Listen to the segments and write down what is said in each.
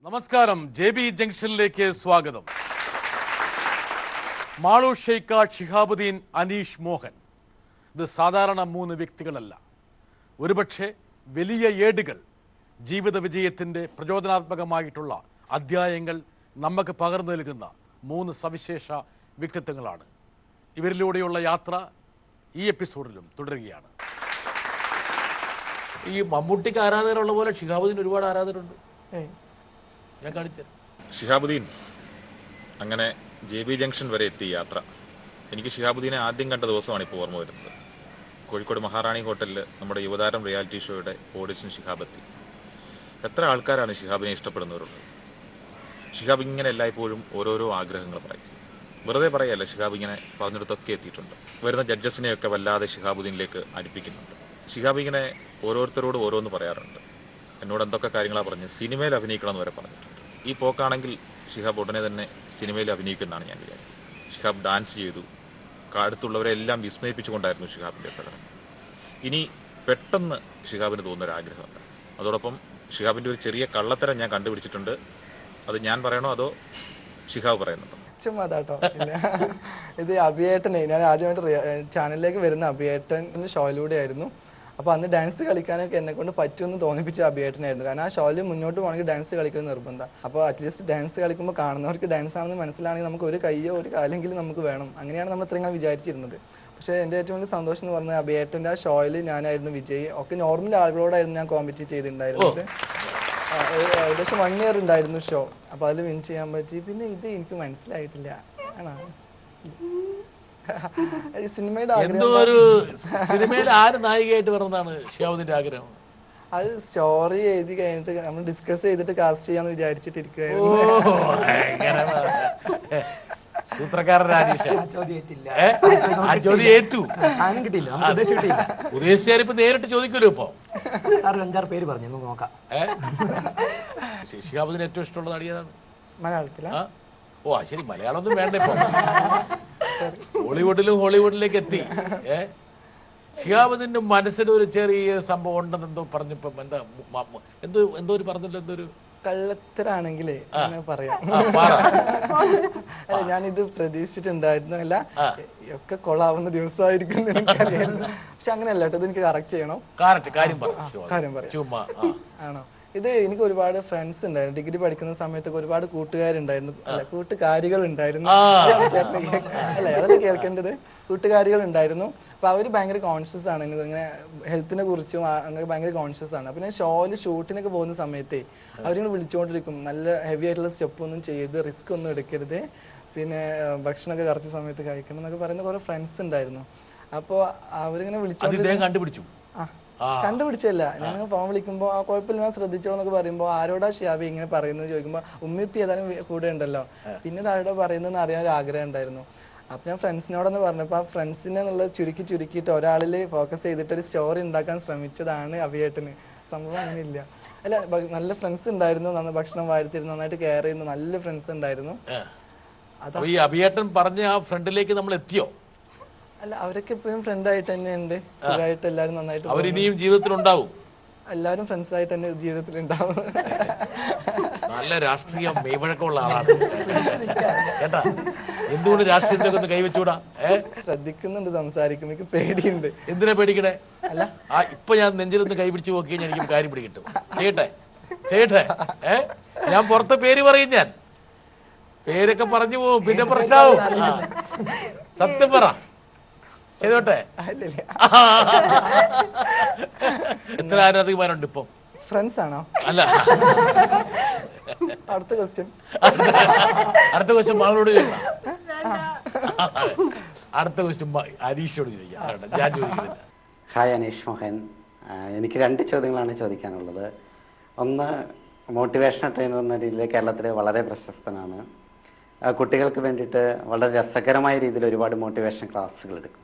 നമസ്കാരം. JB ജംഗ്ഷനിലേക്ക് സ്വാഗതം. Malu Sheikha, Shihabuddin, Aneesh Mohan, ഇത് സാധാരണ മൂന്ന് വ്യക്തികളല്ല. ഒരുപക്ഷെ വലിയ ഏടുകൾ, ജീവിത വിജയത്തിൻ്റെ പ്രചോദനാത്മകമായിട്ടുള്ള അധ്യായങ്ങൾ നമുക്ക് പകർന്നു നൽകുന്ന മൂന്ന് സവിശേഷ വ്യക്തിത്വങ്ങളാണ്. ഇവരിലൂടെയുള്ള യാത്ര ഈ എപ്പിസോഡിലും തുടരുകയാണ്. ഈ മമ്മൂട്ടിക്ക് ആരാധകരുള്ള പോലെ ഷിഹാബുദ്ദീൻ ഒരുപാട് ആരാധകരുണ്ട്. ഞാൻ കാണിച്ചു. ഷിഹാബുദ്ദീൻ അങ്ങനെ JB ജംഗ്ഷൻ വരെ എത്തിയ യാത്ര. എനിക്ക് ഷിഹാബുദ്ദീനെ ആദ്യം കണ്ട ദിവസമാണ് ഇപ്പോൾ ഓർമ്മ വരുന്നത്. കോഴിക്കോട് മഹാറാണി ഹോട്ടലിൽ നമ്മുടെ യുവതാരം റിയാലിറ്റി ഷോയുടെ ഓഡിഷൻ ഷിഹാബ് എത്തി. എത്ര ആൾക്കാരാണ് ഷിഹാബിനെ ഇഷ്ടപ്പെടുന്നവരുള്ളത്. ഷിഹാബ് ഇങ്ങനെ എല്ലായ്പ്പോഴും ഓരോരോ ആഗ്രഹങ്ങൾ പറയും. വെറുതെ പറയല്ല, ഷിഹാബ് ഇങ്ങനെ പറഞ്ഞിടത്തൊക്കെ എത്തിയിട്ടുണ്ട്. വരുന്ന ജഡ്ജസിനെയൊക്കെ വല്ലാതെ ഷിഹാബുദ്ദീനിലേക്ക് അടുപ്പിക്കുന്നുണ്ട്. ഷിഹാബ് ഇങ്ങനെ ഓരോരുത്തരോട് ഓരോന്ന് പറയാറുണ്ട്. എന്നോട് എന്തൊക്കെ കാര്യങ്ങളാണ് പറഞ്ഞ് സിനിമയിൽ അഭിനയിക്കണം എന്ന് വരെ പറഞ്ഞിട്ടുണ്ട്. ഈ പോക്കാണെങ്കിൽ ഷിഹാബ് ഉടനെ തന്നെ സിനിമയിൽ അഭിനയിക്കുമെന്നാണ് ഞാൻ വിചാരിക്കുന്നത്. ഷിഹാബ് ഡാൻസ് ചെയ്തു. അടുത്തുള്ളവരെല്ലാം വിസ്മയിപ്പിച്ചുകൊണ്ടായിരുന്നു ഷിഹാബിൻ്റെ പ്രകടനം. ഇനി പെട്ടെന്ന് ഷിഹാബിന് തോന്നുന്നൊരാഗ്രഹമുണ്ട്. അതോടൊപ്പം ഷിഹാബിൻ്റെ ഒരു ചെറിയ കള്ളത്തരം ഞാൻ കണ്ടുപിടിച്ചിട്ടുണ്ട്. അത് ഞാൻ പറയണോ അതോ ഷിഹാബ് പറയുന്നുണ്ടോ? ചുമ്മാതാട്ടോ. ഇത് അഭിയേട്ടനെ ഞാൻ ആദ്യമായിട്ട് ചാനലിലേക്ക് വരുന്ന അഭിയേട്ടൻ്റെ ഷോയിലൂടെ ആയിരുന്നു. അപ്പോൾ അന്ന് ഡാൻസ് കളിക്കാനൊക്കെ എന്നെ കൊണ്ട് പറ്റുമെന്ന് തോന്നിപ്പിച്ച അഭിയേട്ടനായിരുന്നു. കാരണം ആ ഷോയിൽ മുന്നോട്ട് പോകണമെങ്കിൽ ഡാൻസ് കളിക്കുന്നത് നിർബന്ധം. അപ്പോൾ അറ്റ്ലീസ്റ്റ് ഡാൻസ് കളിക്കുമ്പോൾ കാണുന്നവർക്ക് ഡാൻസ് ആണെന്ന് മനസ്സിലാണെങ്കിൽ നമുക്ക് ഒരു കയ്യോ ഒരു കാലെങ്കിലും നമുക്ക് വേണം. അങ്ങനെയാണ് നമ്മൾ ഇത്രയും വിചാരിച്ചിരുന്നത്. പക്ഷേ എൻ്റെ ഏറ്റവും വലിയ സന്തോഷം എന്ന് പറഞ്ഞാൽ അഭിയേട്ടൻ്റെ ആ ഷോയിൽ ഞാനായിരുന്നു വിജയി. ഒക്കെ നോർമൽ ആളുകളോടായിരുന്നു ഞാൻ കോമ്പറ്റീറ്റ് ചെയ്തിട്ടുണ്ടായിരുന്നത്. ഏകദേശം 1 year ഉണ്ടായിരുന്നു ഷോ. അപ്പോൾ അതിൽ വിൻ ചെയ്യാൻ പറ്റി. പിന്നെ ഇത് എനിക്ക് മനസ്സിലായിട്ടില്ല. ആണോ സിനിമയുടെ സിനിമയിൽ ആര് നായികയായിട്ട് വരുന്നതാണ് ഷിഹാബുദ്ദീൻ്റെ ആഗ്രഹം? അത് സ്റ്റോറി എഴുതി കഴിഞ്ഞിട്ട് നമ്മൾ ഡിസ്കസ് ചെയ്തിട്ട് കാസ്റ്റ് ചെയ്യാന്ന് വിചാരിച്ചിട്ടിരിക്കുകയായിരുന്നു. സൂത്രക്കാരൻ ഉദ്ദേശിച്ചാൽ നേരിട്ട് ചോദിക്കുമല്ലോ. ഇപ്പൊ 5-6 പേര് പറഞ്ഞു നോക്കാം. ഷിഹാബുദ്ദീന് ഏറ്റവും ഇഷ്ടമുള്ള നടിയാണ് മലയാളത്തിലാ? ഓ ശരി, മലയാളമൊന്നും വേണ്ട. ഇപ്പൊ ബോളിവുഡിലും ഹോളിവുഡിലേക്ക് എത്തി. ഷിഹാബുദ്ദീന്റെ മനസ്സിലൊരു ചെറിയ സംഭവം ഉണ്ടെന്ന് എന്തോ പറഞ്ഞപ്പം എന്തോ ഒരു പറഞ്ഞല്ലോ, എന്തോ ഒരു കള്ളത്തരാണെങ്കിലേ അങ്ങനെ പറയാം. അല്ല, ഞാനിത് പ്രതീക്ഷിച്ചിട്ടുണ്ടായിരുന്നു. അല്ല, ഒക്കെ കൊള്ളാവുന്ന ദിവസമായിരിക്കും എനിക്കറിയായിരുന്നു. പക്ഷെ അങ്ങനെയല്ല കേട്ടോ, ഇത് എനിക്ക് കറക്റ്റ് ചെയ്യണം. കാര്യം പറയാം. ആണോ? ഇത് എനിക്ക് ഒരുപാട് ഫ്രണ്ട്സ് ഉണ്ടായിരുന്നു. ഡിഗ്രി പഠിക്കുന്ന സമയത്തൊക്കെ ഒരുപാട് കൂട്ടുകാരുണ്ടായിരുന്നു. അല്ല, കൂട്ടുകാരികൾ ഉണ്ടായിരുന്നു. അല്ല, അതല്ല കേൾക്കേണ്ടത്. കൂട്ടുകാരികൾ ഉണ്ടായിരുന്നു. അപ്പോൾ അവർ ഭയങ്കര കോൺഷ്യസ് ആണ്. ഇങ്ങനെ ഹെൽത്തിനെ കുറിച്ചും അങ്ങനെ ഭയങ്കര കോൺഷ്യസ് ആണ്. അപ്പോൾ ഞാൻ ഷോയിൽ ഷൂട്ടിനൊക്കെ പോകുന്ന സമയത്തേ അവരിങ്ങനെ വിളിച്ചുകൊണ്ടിരിക്കും, നല്ല ഹെവി ആയിട്ടുള്ള സ്റ്റെപ്പ് ഒന്നും ചെയ്യരുത്, റിസ്ക് ഒന്നും എടുക്കരുത്, പിന്നെ ഭക്ഷണമൊക്കെ കറക്റ്റ് സമയത്ത് കഴിക്കണം എന്നൊക്കെ പറയുന്ന കുറേ ഫ്രണ്ട്സ് ഉണ്ടായിരുന്നു. അപ്പോൾ അവരിങ്ങനെ വിളിച്ചു കണ്ടുപിടിച്ചല്ല. ഞങ്ങൾ ഫോൺ വിളിക്കുമ്പോൾ ആ കുഴപ്പമില്ല, ഞാൻ ശ്രദ്ധിച്ചോളൂ എന്നൊക്കെ പറയുമ്പോൾ ആരോടാ ഷിഹാബി ഇങ്ങനെ പറയുന്നത് ചോദിക്കുമ്പോൾ ഉമ്മിപ്പി ഏതായാലും കൂടെ ഉണ്ടല്ലോ, പിന്നെ ഇത് ആരോടാ പറയുന്നതെന്ന് അറിയാൻ ഒരു ആഗ്രഹം ഉണ്ടായിരുന്നു. അപ്പം ഞാൻ ഫ്രണ്ട്സിനോടൊന്ന് പറഞ്ഞപ്പോൾ ആ ഫ്രണ്ട്സിനെ എന്നുള്ളത് ചുരുക്കിയിട്ട് ഒരാളിൽ ഫോക്കസ് ചെയ്തിട്ട് ഒരു സ്റ്റോറി ഉണ്ടാക്കാൻ ശ്രമിച്ചതാണ് അഭിയേട്ടന്. സംഭവം അങ്ങനെയില്ല. അല്ല, നല്ല ഫ്രണ്ട്സ് ഉണ്ടായിരുന്നു, നന്ന ഭക്ഷണം വാരിത്തിരുന്നു, നന്നായിട്ട് കെയർ ചെയ്യുന്നു, നല്ല ഫ്രണ്ട്സ് ഉണ്ടായിരുന്നു. അതാ ഈ അഭിയേട്ടൻ പറഞ്ഞ ആ ഫ്രണ്ടിലേക്ക് നമ്മൾ എത്തിയോ? അല്ല, അവരൊക്കെ ഇപ്പോഴും ഫ്രണ്ടായിട്ട് തന്നെ ഉണ്ട്. സുഖമായിട്ട് എല്ലാവരും നന്നായിട്ട് അവരിനിയും ജീവിതത്തിലുണ്ടാവും. എല്ലാവരും ഫ്രണ്ട്സ് ആയിട്ട് തന്നെ ജീവിതത്തിലുണ്ടാവും. നല്ല രാഷ്ട്രീയ മെയ്വഴക്കമുള്ള ആളാണ് കേട്ടാ. എന്തുകൊണ്ട് രാഷ്ട്രീയത്തിലൊക്കെ ഒന്ന് കൈവച്ചൂടാ? ശ്രദ്ധിക്കുന്നുണ്ട്, സംസാരിക്കും. എനിക്ക് പേടിയുണ്ട്. എന്തിനാ പേടിക്കണേ? അല്ല, ഇപ്പൊ ഞാൻ നെഞ്ചിലൊന്ന് കൈപിടിച്ച് നോക്കിയാൽ എനിക്ക് കാര്യം പിടികിട്ടും. ചെയ്യട്ടെ. ഞാൻ പുറത്തെ പേര് പറയും. ഞാൻ പേരൊക്കെ പറഞ്ഞു പോവും, പിന്നെ പ്രശ്നമാവും. സത്യം പറ, ചെയ്തോട്ടെ. എത്ര ആരാധകന്മാരുണ്ട് ഇപ്പം? ഫ്രണ്ട്സ് ആണോ? അല്ല, അടുത്ത ക്വസ്റ്റ്യൻ മകളോട് ചോദിക്കണം. അടുത്ത ക്വസ്റ്റ്യൻ അനീഷോട് ചോദിക്കാം. ഞാൻ ചോദിക്കുന്നില്ല. ഹായ്, അനീഷ് മോഹൻ. എനിക്ക് 2 ചോദ്യങ്ങളാണ് ചോദിക്കാനുള്ളത്. ഒന്ന്, മോട്ടിവേഷണൽ ട്രെയിനർ എന്ന രീതിയിൽ കേരളത്തിൽ വളരെ പ്രശസ്തനാണ്. കുട്ടികൾക്ക് വേണ്ടിയിട്ട് വളരെ രസകരമായ രീതിയിൽ ഒരുപാട് മോട്ടിവേഷൻ ക്ലാസ്സുകൾ എടുക്കും.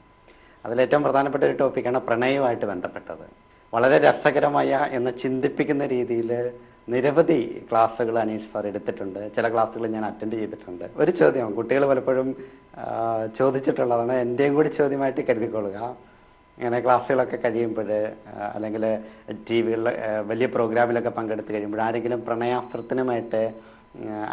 അതിലേറ്റവും പ്രധാനപ്പെട്ട ഒരു ടോപ്പിക്കാണ് പ്രണയവുമായിട്ട് ബന്ധപ്പെട്ടത്. വളരെ രസകരമായ എന്ന് ചിന്തിപ്പിക്കുന്ന രീതിയിൽ നിരവധി ക്ലാസ്സുകൾ അനീഷ് സാർ എടുത്തിട്ടുണ്ട്. ചില ക്ലാസ്സുകൾ ഞാൻ അറ്റൻഡ് ചെയ്തിട്ടുണ്ട്. ഒരു ചോദ്യം കുട്ടികൾ പലപ്പോഴും ചോദിച്ചിട്ടുള്ളതാണ്, എൻ്റെയും കൂടി ചോദ്യമായിട്ട് കരുതിക്കൊള്ളുക. ഇങ്ങനെ ക്ലാസ്സുകളൊക്കെ കഴിയുമ്പോൾ അല്ലെങ്കിൽ ടി വികളിൽ വലിയ പ്രോഗ്രാമിലൊക്കെ പങ്കെടുത്ത് കഴിയുമ്പോൾ ആരെങ്കിലും പ്രണയാഭ്യർത്ഥനയുമായിട്ട്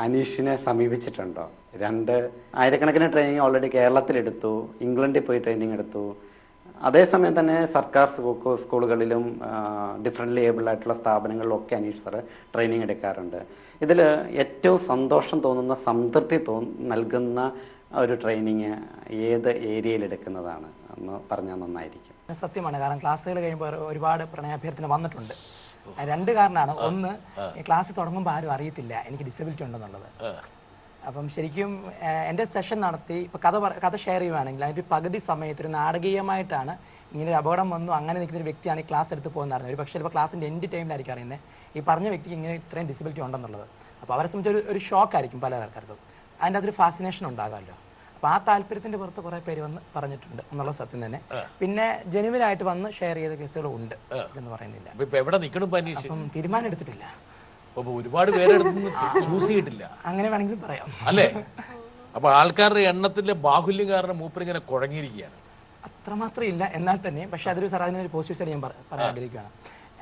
അനീഷിനെ സമീപിച്ചിട്ടുണ്ടോ? 2 ആയിരക്കണക്കിന് ട്രെയിനിങ് ഓൾറെഡി കേരളത്തിലെടുത്തു, ഇംഗ്ലണ്ടിൽ പോയി ട്രെയിനിങ് എടുത്തു. അതേസമയം തന്നെ സർക്കാർ സ്കൂളുകളിലും ഡിഫറൻ്റ്ലി ഏബിൾഡ് ആയിട്ടുള്ള സ്ഥാപനങ്ങളിലൊക്കെ അനീഷ് സാറ് ട്രെയിനിങ് എടുക്കാറുണ്ട്. ഇതിൽ ഏറ്റവും സന്തോഷം തോന്നുന്ന, സംതൃപ്തി നൽകുന്ന ഒരു ട്രെയിനിങ് ഏത് ഏരിയയിൽ എടുക്കുന്നതാണ് എന്ന് പറഞ്ഞാൽ നന്നായിരിക്കും. സത്യമാണ്. കാരണം ക്ലാസ്സുകൾ കഴിയുമ്പോൾ ഒരുപാട് പ്രണയാഭ്യർത്ഥന വന്നിട്ടുണ്ട്. 2 കാരണമാണ്. ഒന്ന്, ക്ലാസ് തുടങ്ങുമ്പോൾ ആരും അറിയത്തില്ല എനിക്ക് ഡിസബിലിറ്റി ഉണ്ടെന്നുള്ളത്. അപ്പം ശരിക്കും എൻ്റെ സെഷൻ നടത്തി ഇപ്പോൾ കഥ ഷെയർ ചെയ്യുകയാണെങ്കിൽ അതിൻ്റെ പകുതി സമയത്ത് ഒരു നാടകീയമായിട്ടാണ് ഇങ്ങനെ ഒരു അപകടം വന്നു, അങ്ങനെ നിൽക്കുന്ന ഒരു വ്യക്തിയാണ് ഈ ക്ലാസ് എടുത്ത് പോകുന്നത്. ഒരു പക്ഷേ ചിലപ്പോൾ ക്ലാസ്സിൻ്റെ എൻഡ് ടൈമിലായിരിക്കും അറിയുന്നത് ഈ പറഞ്ഞ വ്യക്തിക്ക് ഇങ്ങനെ ഇത്രയും ഡിസബിലിറ്റി ഉണ്ടെന്നുള്ളത്. അപ്പോൾ അവരെ സംബന്ധിച്ച് ഒരു ഷോക്കായിരിക്കും പല ആൾക്കാർക്കും. അതിൻ്റെ അതൊരു ഫാസിനേഷൻ ഉണ്ടാകാമല്ലോ. അപ്പോൾ ആ താല്പര്യത്തിൻ്റെ പുറത്ത് കുറേ പേര് വന്ന് പറഞ്ഞിട്ടുണ്ട് എന്നുള്ള സത്യം തന്നെ. പിന്നെ ജെനുവിനായിട്ട് വന്ന് ഷെയർ ചെയ്ത കേസുകളും ഉണ്ട് എന്ന് പറയുന്നില്ല. അപ്പം തീരുമാനം എടുത്തിട്ടില്ല. ഒരുപാട് പേരെ ചൂസ് ചെയ്തിട്ടില്ല, അങ്ങനെ വേണമെങ്കിലും പറയാം അല്ലേ? അപ്പൊ ആൾക്കാരുടെ എണ്ണത്തിന്റെ ബാഹുല്യം കാരണം മൂപ്പരിങ്ങനെ കുഴങ്ങിയിരിക്കുകയാണ്. അത്രമാത്രം ഇല്ല എന്നാൽ തന്നെ. പക്ഷെ അതൊരു സാർ അതിനൊരു പോസിറ്റീവ് സൈഡ് ഞാൻ പറയാൻ ആഗ്രഹിക്കുകയാണ്.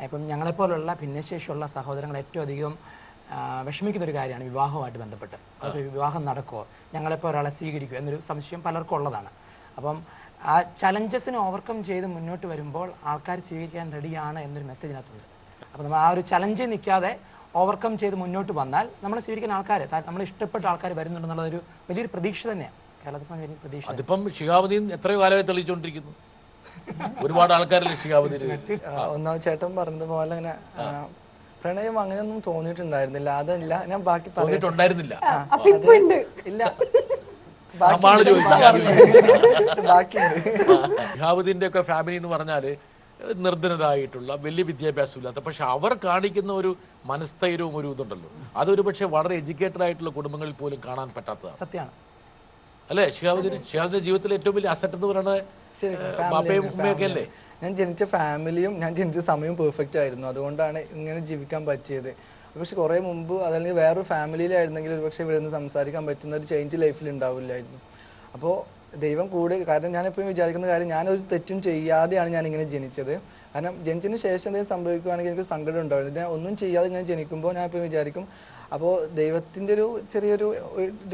ഇപ്പം ഞങ്ങളെപ്പോലുള്ള ഭിന്നശേഷിയുള്ള സഹോദരങ്ങൾ ഏറ്റവും അധികം വിഷമിക്കുന്നൊരു കാര്യമാണ് വിവാഹവുമായിട്ട് ബന്ധപ്പെട്ട്. അപ്പോൾ വിവാഹം നടക്കുമോ, ഞങ്ങളെപ്പോൾ ഒരാളെ സ്വീകരിക്കുമോ എന്നൊരു സംശയം പലർക്കും ഉള്ളതാണ്. അപ്പം ആ ചലഞ്ചസിനെ ഓവർകം ചെയ്ത് മുന്നോട്ട് വരുമ്പോൾ ആൾക്കാർ സ്വീകരിക്കാൻ റെഡിയാണ് എന്നൊരു മെസ്സേജിനകത്തുണ്ട്. അപ്പോൾ നമ്മൾ ആ ഒരു ചലഞ്ചിൽ നിൽക്കാതെ ഓവർകം ചെയ്ത് മുന്നോട്ട് വന്നാൽ നമ്മൾ സ്വീകരിക്കുന്ന ആൾക്കാർ, നമ്മൾ ഇഷ്ടപ്പെട്ട ആൾക്കാർ വരുന്നുണ്ടെന്നുള്ളതൊരു വലിയൊരു പ്രതീക്ഷ തന്നെയാണ് കേരളത്തിൽ വലിയ പ്രതീക്ഷ. അതിപ്പം ഷിഹാബുദ്ദീൻ എത്രയോ കാലമായി തെളിയിച്ചുകൊണ്ടിരിക്കുന്നു. ഒരുപാട് ആൾക്കാരിൽ ഷിഹാബുദ്ദീൻ. ഒന്നാമത് ചേട്ടൻ പറഞ്ഞതുപോലെ അങ്ങനെ പ്രണയം അങ്ങനെയൊന്നും തോന്നിയിട്ടുണ്ടായിരുന്നില്ല. അതല്ല ഞാൻ ബാക്കി തോന്നിയിട്ടുണ്ടായിരുന്നില്ല. ഇല്ല, ഷിഹാബുദ്ദീന്റെ ഒക്കെ ഫാമിലി എന്ന് പറഞ്ഞാല് നിർധനരായിട്ടുള്ള വലിയ വിദ്യാഭ്യാസമില്ലാത്ത, പക്ഷെ അവർ കാണിക്കുന്ന ഒരു മനസ്ഥൈര്യവും ഒരു ഇതുണ്ടല്ലോ, അതൊരു പക്ഷെ വളരെ എഡ്യൂക്കേറ്റഡ് ആയിട്ടുള്ള കുടുംബങ്ങളിൽ പോലും കാണാൻ പറ്റാത്തതാണ്. സത്യമാണ് അല്ലേ? ഷിഹാബുദ്ദീന്റെ ജീവിതത്തിലെ ഏറ്റവും വലിയ അസറ്റ് എന്ന് പറയുന്നത് ബാപ്പയും ഉമ്മയൊക്കെ അല്ലേ? ഞാൻ ജനിച്ച ഫാമിലിയും ഞാൻ ജനിച്ച സമയവും പെർഫെക്റ്റ് ആയിരുന്നു. അതുകൊണ്ടാണ് ഇങ്ങനെ ജീവിക്കാൻ പറ്റിയത്. പക്ഷെ കുറേ മുമ്പ് അതല്ലെങ്കിൽ വേറൊരു ഫാമിലിയിലായിരുന്നെങ്കിൽ ഒരു പക്ഷേ ഇവിടെ നിന്ന് സംസാരിക്കാൻ പറ്റുന്ന ഒരു ചേഞ്ച് ലൈഫിൽ ഉണ്ടാവില്ലായിരുന്നു. അപ്പോൾ ദൈവം കൂടെ, കാരണം ഞാനെപ്പോഴും വിചാരിക്കുന്ന കാര്യം, ഞാനൊരു തെറ്റും ചെയ്യാതെയാണ് ഞാൻ ഇങ്ങനെ ജനിച്ചത്. കാരണം ജനിച്ചതിന് ശേഷം എന്തെങ്കിലും സംഭവിക്കുകയാണെങ്കിൽ എനിക്ക് സങ്കടം ഉണ്ടാവില്ല. ഞാൻ ഒന്നും ചെയ്യാതെ ഇങ്ങനെ ജനിക്കുമ്പോൾ ഞാൻ എപ്പോഴും വിചാരിക്കും അപ്പോൾ ദൈവത്തിൻ്റെ ഒരു ചെറിയൊരു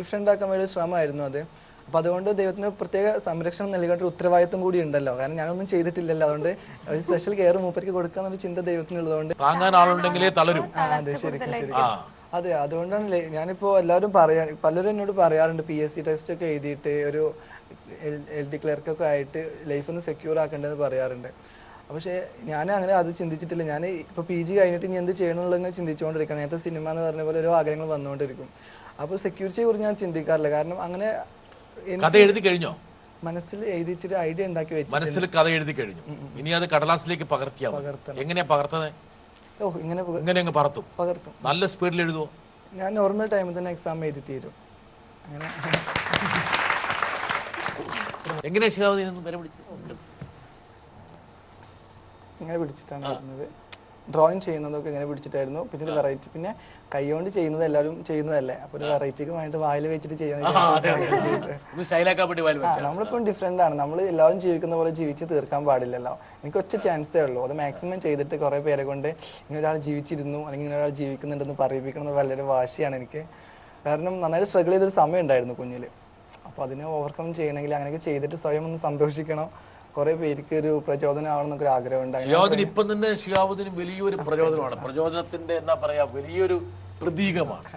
ഡിഫറെൻ്റ് ആക്കാൻ വേണ്ടി ശ്രമമായിരുന്നു അത്. അപ്പോൾ അതുകൊണ്ട് ദൈവത്തിന് പ്രത്യേക സംരക്ഷണം നൽകേണ്ട ഒരു ഉത്തരവാദിത്വം കൂടി ഉണ്ടല്ലോ. കാരണം ഞാനൊന്നും ചെയ്തിട്ടില്ലല്ലോ, അതുകൊണ്ട് ഒരു സ്പെഷ്യൽ കെയർ മൂപ്പർക്ക് കൊടുക്കുക എന്നൊരു ചിന്ത ദൈവത്തിനുള്ളതുകൊണ്ട്. അതെ, ശരിക്കും ശരിക്കും അതെ. അതുകൊണ്ടാണ് ഞാനിപ്പോൾ എല്ലാവരും പലരും എന്നോട് പറയാറുണ്ട് PSC ടെസ്റ്റ് ഒക്കെ എഴുതിയിട്ട് ഒരു LD ക്ലർക്കൊക്കെ ആയിട്ട് ലൈഫ് ഒന്ന് സെക്യൂർ ആക്കേണ്ടതെന്ന് പറയാറുണ്ട്. പക്ഷേ ഞാൻ അങ്ങനെ അത് ചിന്തിച്ചിട്ടില്ല. ഞാൻ ഇപ്പോൾ PG കഴിഞ്ഞിട്ട് ഇനി എന്ത് ചെയ്യണമെന്നുള്ളത് ചിന്തിച്ചുകൊണ്ടിരിക്കുക. നേരത്തെ സിനിമ എന്ന് പറഞ്ഞ പോലെ ഓരോ ആഗ്രഹങ്ങൾ വന്നുകൊണ്ടിരിക്കും. അപ്പോൾ സെക്യൂരിറ്റിയെ കുറിച്ച് ഞാൻ ചിന്തിക്കാറില്ല. കാരണം അങ്ങനെ കഥ എഴുതി കഴിഞ്ഞോ? മനസ്സിൽ എഴുതിച്ചിട്ട് ഐഡിയ ഉണ്ടാക്കി വെച്ചു. മനസ്സിൽ കഥ എഴുതി കഴിഞ്ഞു, ഇനി അത് കടലാസിലേക്ക് പകർത്തിയാ. എങ്ങനെയാ പകർത്തത്? ഇങ്ങനെ പകർത്തും. നല്ല സ്പീഡിൽ എഴുതുമോ? ഞാൻ നോർമൽ ടൈമിൽ തന്നെ എക്സാം എഴുതി തീരും. അങ്ങനെ എങ്ങനെയാ ഷിഹാബുദ്ദീൻ വില പിടിച്ചത്? ഇങ്ങനെ പിടിച്ചിട്ടാണ് ചെയ്യുന്നത്. ഡ്രോയിങ് ചെയ്യുന്നതൊക്കെ ഇങ്ങനെ പിടിച്ചിട്ടായിരുന്നു. പിന്നെ ഒരു വെറൈറ്റി, പിന്നെ കൈകൊണ്ട് ചെയ്യുന്നത് എല്ലാവരും ചെയ്യുന്നതല്ലേ, അപ്പോൾ ഒരു വെറൈറ്റിക്ക് വേണ്ടിയിട്ട് വായിൽ വെച്ചിട്ട് ചെയ്യുന്നത്. നമ്മളിപ്പം ഡിഫറെൻ്റ് ആണ്. നമ്മൾ എല്ലാവരും ജീവിക്കുന്ന പോലെ ജീവിച്ച് തീർക്കാൻ പാടില്ലല്ലോ. എനിക്ക് ഒറ്റ ചാൻസേ ഉള്ളൂ. അത് മാക്സിമം ചെയ്തിട്ട് കുറേ പേരെ കൊണ്ട് ഇങ്ങനെ ഒരാൾ ജീവിച്ചിരുന്നു അല്ലെങ്കിൽ ഇങ്ങനെ ഒരാൾ ജീവിക്കുന്നുണ്ടെന്ന് പറയിപ്പിക്കണം എന്ന് വളരെ വാശിയാണ് എനിക്ക്. കാരണം നന്നായിട്ട് സ്ട്രഗിൾ ചെയ്തൊരു സമയം ഉണ്ടായിരുന്നു കുഞ്ഞിൽ. അപ്പോൾ അതിനെ ഓവർകം ചെയ്യണമെങ്കിൽ അങ്ങനെയൊക്കെ ചെയ്തിട്ട് സ്വയം ഒന്ന് സന്തോഷിക്കണം. കുറെ പേർക്ക് ഒരു പ്രചോദനമാവണം എന്നൊക്കെ ആഗ്രഹം ഉണ്ടായി. ഇപ്പം തന്നെ ഷിഹാബുദ്ദീൻ വലിയൊരു പ്രചോദനമാണ്, പ്രചോദനത്തിന്റെ എന്താ പറയാ വലിയൊരു പ്രതീകമാണ്.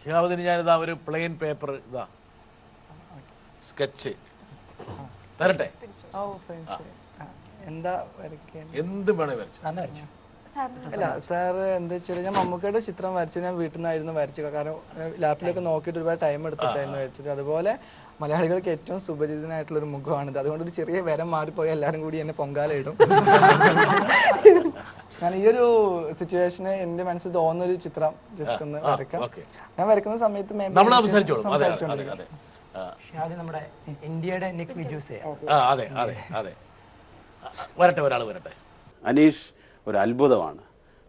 ഷിഹാബുദ്ദീൻ ഞാനിതാ ഒരു പ്ലെയിൻ പേപ്പർ ഇതാ സ്കെച്ച് തരട്ടെ. എന്താ വരയ്ക്കാൻ? എന്ത് വേണേ വരച്ചു. അല്ല സാർ, എന്താ വെച്ചാൽ ഞാൻ മമ്മൂക്കയുടെ ചിത്രം വരച്ചത് ഞാൻ വീട്ടിൽ നിന്നായിരുന്നു വരച്ചത്. കാരണം ലാപ്പിലൊക്കെ നോക്കിയിട്ട് ഒരുപാട് ടൈം എടുത്തിട്ടായിരുന്നു വരച്ചത്. അതുപോലെ മലയാളികൾക്ക് ഏറ്റവും സുപരിചിതനായിട്ടുള്ളൊരു മുഖമാണിത്. അതുകൊണ്ട് ഒരു ചെറിയ വരം മാറിപ്പോയി എല്ലാവരും കൂടി എന്നെ പൊങ്കാല ഇടും. ഞാൻ ഈ ഒരു സിറ്റുവേഷന് എൻ്റെ മനസ്സിൽ തോന്നുന്നൊരു ചിത്രം ജസ്റ്റ് ഒന്ന് വരയ്ക്കാം. ഞാൻ വരയ്ക്കുന്ന സമയത്ത് നമ്മുടെ ഇന്ത്യയുടെ നിക് വിജൂസെ. വരട്ടെ. അനീഷ് ഒരു അത്ഭുതമാണ്.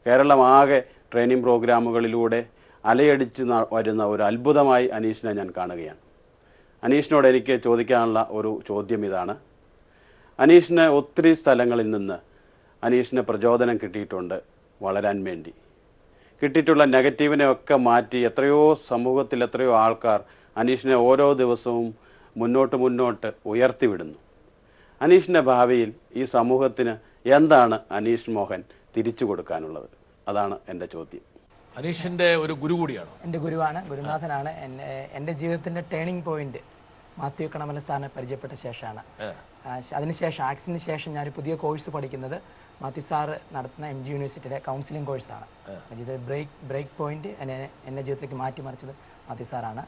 കേരളമാകെ ട്രെയിനിങ് പ്രോഗ്രാമുകളിലൂടെ അലയടിച്ച് വരുന്ന ഒരു അത്ഭുതമായി അനീഷിനെ ഞാൻ കാണുകയാണ്. അനീഷിനോട് എനിക്ക് ചോദിക്കാനുള്ള ഒരു ചോദ്യം ഇതാണ്. അനീഷിന് ഒത്തിരി സ്ഥലങ്ങളിൽ നിന്ന് അനീഷിന് പ്രചോദനം കിട്ടിയിട്ടുണ്ട് വളരാൻ വേണ്ടി. കിട്ടിയിട്ടുള്ള നെഗറ്റീവിനെ ഒക്കെ മാറ്റി എത്രയോ സമൂഹത്തിൽ എത്രയോ ആൾക്കാർ അനീഷിനെ ഓരോ ദിവസവും മുന്നോട്ട് ഉയർത്തിവിടുന്നു. അനീഷിൻ്റെ ഭാവിയിൽ ഈ സമൂഹത്തിന് എന്താണ് അനീഷ് മോഹൻ തിരിച്ചു കൊടുക്കാനുള്ളത്? അതാണ് എൻ്റെ ചോദ്യം. അനീഷിൻ്റെ ഒരു ഗുരു കൂടിയാണോ? എൻ്റെ ഗുരുവാണ്, ഗുരുനാഥനാണ്. എൻ്റെ ജീവിതത്തിൻ്റെ ടേണിംഗ് പോയിന്റ് മാത്യു കണമല സാറിനെ പരിചയപ്പെട്ട ശേഷമാണ്. അതിനുശേഷം ആക്സിന് ശേഷം ഞാൻ പുതിയ കോഴ്സ് പഠിക്കുന്നത് മാത്യു സാറ് നടത്തുന്ന MG യൂണിവേഴ്സിറ്റിയുടെ കൗൺസിലിംഗ് കോഴ്സാണ്. ഇത് ബ്രേക്ക് പോയിന്റ് എന്നെ ജീവിതത്തിലേക്ക് മാറ്റിമറിച്ചത് മാത്യു സാറാണ്.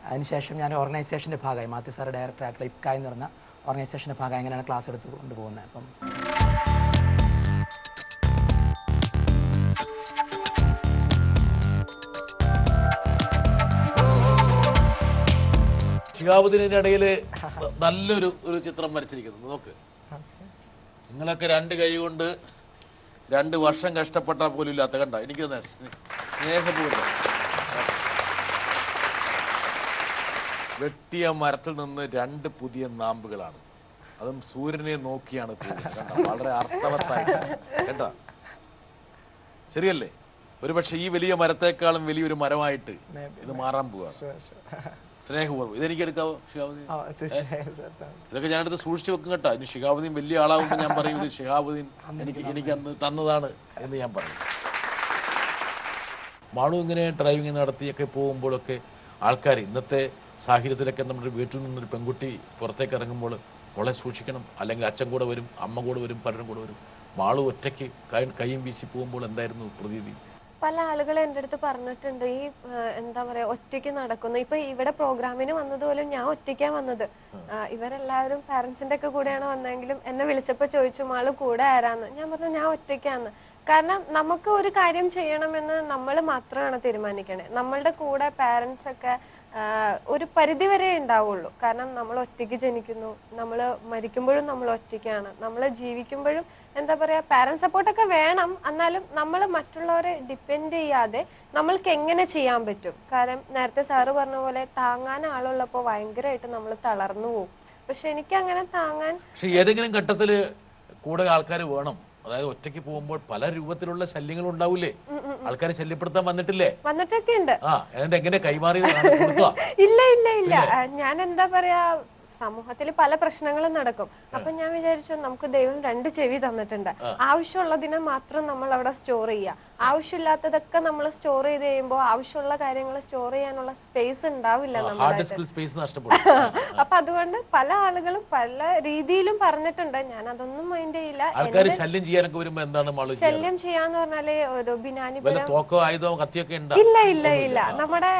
അതിനുശേഷം ഞാൻ ഓർഗനൈസേഷൻ്റെ ഭാഗമായി മാത്യു സാറ് ഡയറക്ടറായിട്ടുള്ള ഇപ്കായ് എന്ന് പറഞ്ഞ ഓർഗനൈസേഷൻ്റെ ഭാഗമായി അങ്ങനെയാണ് ക്ലാസ് എടുത്ത് കൊണ്ടുപോകുന്നത്. അപ്പം ശിഹാബുദ്ദീനിന്റെ ഇടയിൽ നല്ലൊരു ചിത്രം വരച്ചിരിക്കുന്നു. നോക്ക്, നിങ്ങളൊക്കെ 2 കൈ കൊണ്ട് 2 വർഷം കഷ്ടപ്പെട്ടാൽ പോലും ഇല്ലാത്ത കണ്ട എനിക്ക് സ്നേഹപൂർവ്വം വെട്ടിയ മരത്തിൽ നിന്ന് 2 പുതിയ നാമ്പുകളാണ്. അതും സൂര്യനെ നോക്കിയാണ് പോകുന്നത്. കണ്ട, വളരെ അർത്ഥവത്തായിട്ട് കേട്ടോ. ശരിയല്ലേ? ഒരുപക്ഷെ ഈ വലിയ മരത്തെക്കാളും വലിയൊരു മരമായിട്ട് ഇത് മാറാൻ പോവാണ്. സ്നേഹപൂർവ്വം ഇതെനിക്ക് എടുക്കാവോ ഷിഹാബുദ്ദീൻ? ഇതൊക്കെ ഞാനെടുത്ത് സൂക്ഷിച്ചു വെക്കും കേട്ടോ. ഇനി ഷിഹാബുദ്ദീൻ വലിയ ആളാകുമ്പോൾ ഞാൻ പറയും ഇത് ഷിഹാബുദ്ദീൻ എനിക്ക് അന്ന് തന്നതാണ് എന്ന് ഞാൻ പറയും. മാളു ഇങ്ങനെ ഡ്രൈവിംഗ് നടത്തിയൊക്കെ പോകുമ്പോഴൊക്കെ ആൾക്കാർ ഇന്നത്തെ സാഹചര്യത്തിലൊക്കെ നമ്മുടെ വീട്ടിൽ നിന്നൊരു പെൺകുട്ടി പുറത്തേക്ക് ഇറങ്ങുമ്പോൾ മോളെ സൂക്ഷിക്കണം, അല്ലെങ്കിൽ അച്ഛൻ കൂടെ വരും, അമ്മ കൂടെ വരും, പലരും കൂടെ വരും. മാളു ഒറ്റയ്ക്ക് കൈയും വീശി പോകുമ്പോൾ എന്തായിരുന്നു പ്രതീതി? പല ആളുകൾ എൻ്റെ അടുത്ത് പറഞ്ഞിട്ടുണ്ട്, ഈ എന്താ പറയാ ഒറ്റയ്ക്ക് നടക്കുന്നു. ഇപ്പൊ ഇവിടെ പ്രോഗ്രാമിന് വന്നതുപോലും ഞാൻ ഒറ്റയ്ക്കാണ് വന്നത്. ഇവരെല്ലാവരും പാരന്റ്സിന്റെ ഒക്കെ കൂടെയാണ് വന്നെങ്കിലും എന്നെ വിളിച്ചപ്പോൾ ചോദിച്ചു മാള് കൂടെ ആരാന്ന്. ഞാൻ പറഞ്ഞു ഞാൻ ഒറ്റയ്ക്കാന്ന്. കാരണം നമുക്ക് ഒരു കാര്യം ചെയ്യണമെന്ന് നമ്മൾ മാത്രമാണ് തീരുമാനിക്കണേ. നമ്മളുടെ കൂടെ പാരന്റ്സ് ഒക്കെ ഒരു പരിധി വരെ ഉണ്ടാവുള്ളൂ. കാരണം നമ്മൾ ഒറ്റയ്ക്ക് ജനിക്കുന്നു, നമ്മൾ മരിക്കുമ്പോഴും നമ്മൾ ഒറ്റയ്ക്കാണ്, നമ്മൾ ജീവിക്കുമ്പോഴും എന്താ പറയാ പാരന്റ് സപ്പോർട്ടൊക്കെ വേണം. എന്നാലും നമ്മൾ മറ്റുള്ളവരെ ഡിപ്പെൻഡ് ചെയ്യാതെ നമ്മൾക്ക് എങ്ങനെ ചെയ്യാൻ പറ്റും? കാരണം നേരത്തെ സാറ് പറഞ്ഞ പോലെ താങ്ങാൻ ആളുള്ളപ്പോൾ ഭയങ്കരമായിട്ട് നമ്മൾ തളർന്നു പോകും. പക്ഷെ എനിക്ക് അങ്ങനെ താങ്ങാൻ ഏതെങ്കിലും ഘട്ടത്തില് കൂടെ ആൾക്കാർ വേണം. അതായത് ഒറ്റയ്ക്ക് പോകുമ്പോൾ പല രൂപത്തിലുള്ള ശല്യങ്ങൾ ഉണ്ടാവൂലേ? ആൾക്കാരെ ശല്യപ്പെടുത്താൻ വന്നിട്ടില്ലേ? വന്നിട്ടൊക്കെ ഉണ്ട്. എങ്ങനെ കൈമാറി? ഇല്ല ഇല്ല ഇല്ല, ഞാൻ എന്താ പറയാ സമൂഹത്തിൽ പല പ്രശ്നങ്ങളും നടക്കും. അപ്പൊ ഞാൻ വിചാരിച്ചു നമുക്ക് ദൈവം 2 ചെവി തന്നിട്ടുണ്ട്. ആവശ്യമുള്ളതിനെ മാത്രം നമ്മൾ അവിടെ സ്റ്റോർ ചെയ്യുക, ആവശ്യമില്ലാത്തതൊക്കെ നമ്മൾ സ്റ്റോർ ചെയ്ത് കഴിയുമ്പോൾ ആവശ്യമുള്ള കാര്യങ്ങൾ സ്റ്റോർ ചെയ്യാനുള്ള സ്പേസ് ഉണ്ടാവില്ല നമ്മുടെ. അപ്പൊ അതുകൊണ്ട് പല ആളുകളും പല രീതിയിലും പറഞ്ഞിട്ടുണ്ട്. ഞാൻ അതൊന്നും മൈൻഡ് ചെയ്യില്ല. ശല്യം ചെയ്യാന്ന് പറഞ്ഞാല് ഒരു ബിനാനിപുരം ഇല്ല ഇല്ല ഇല്ല, നമ്മുടെ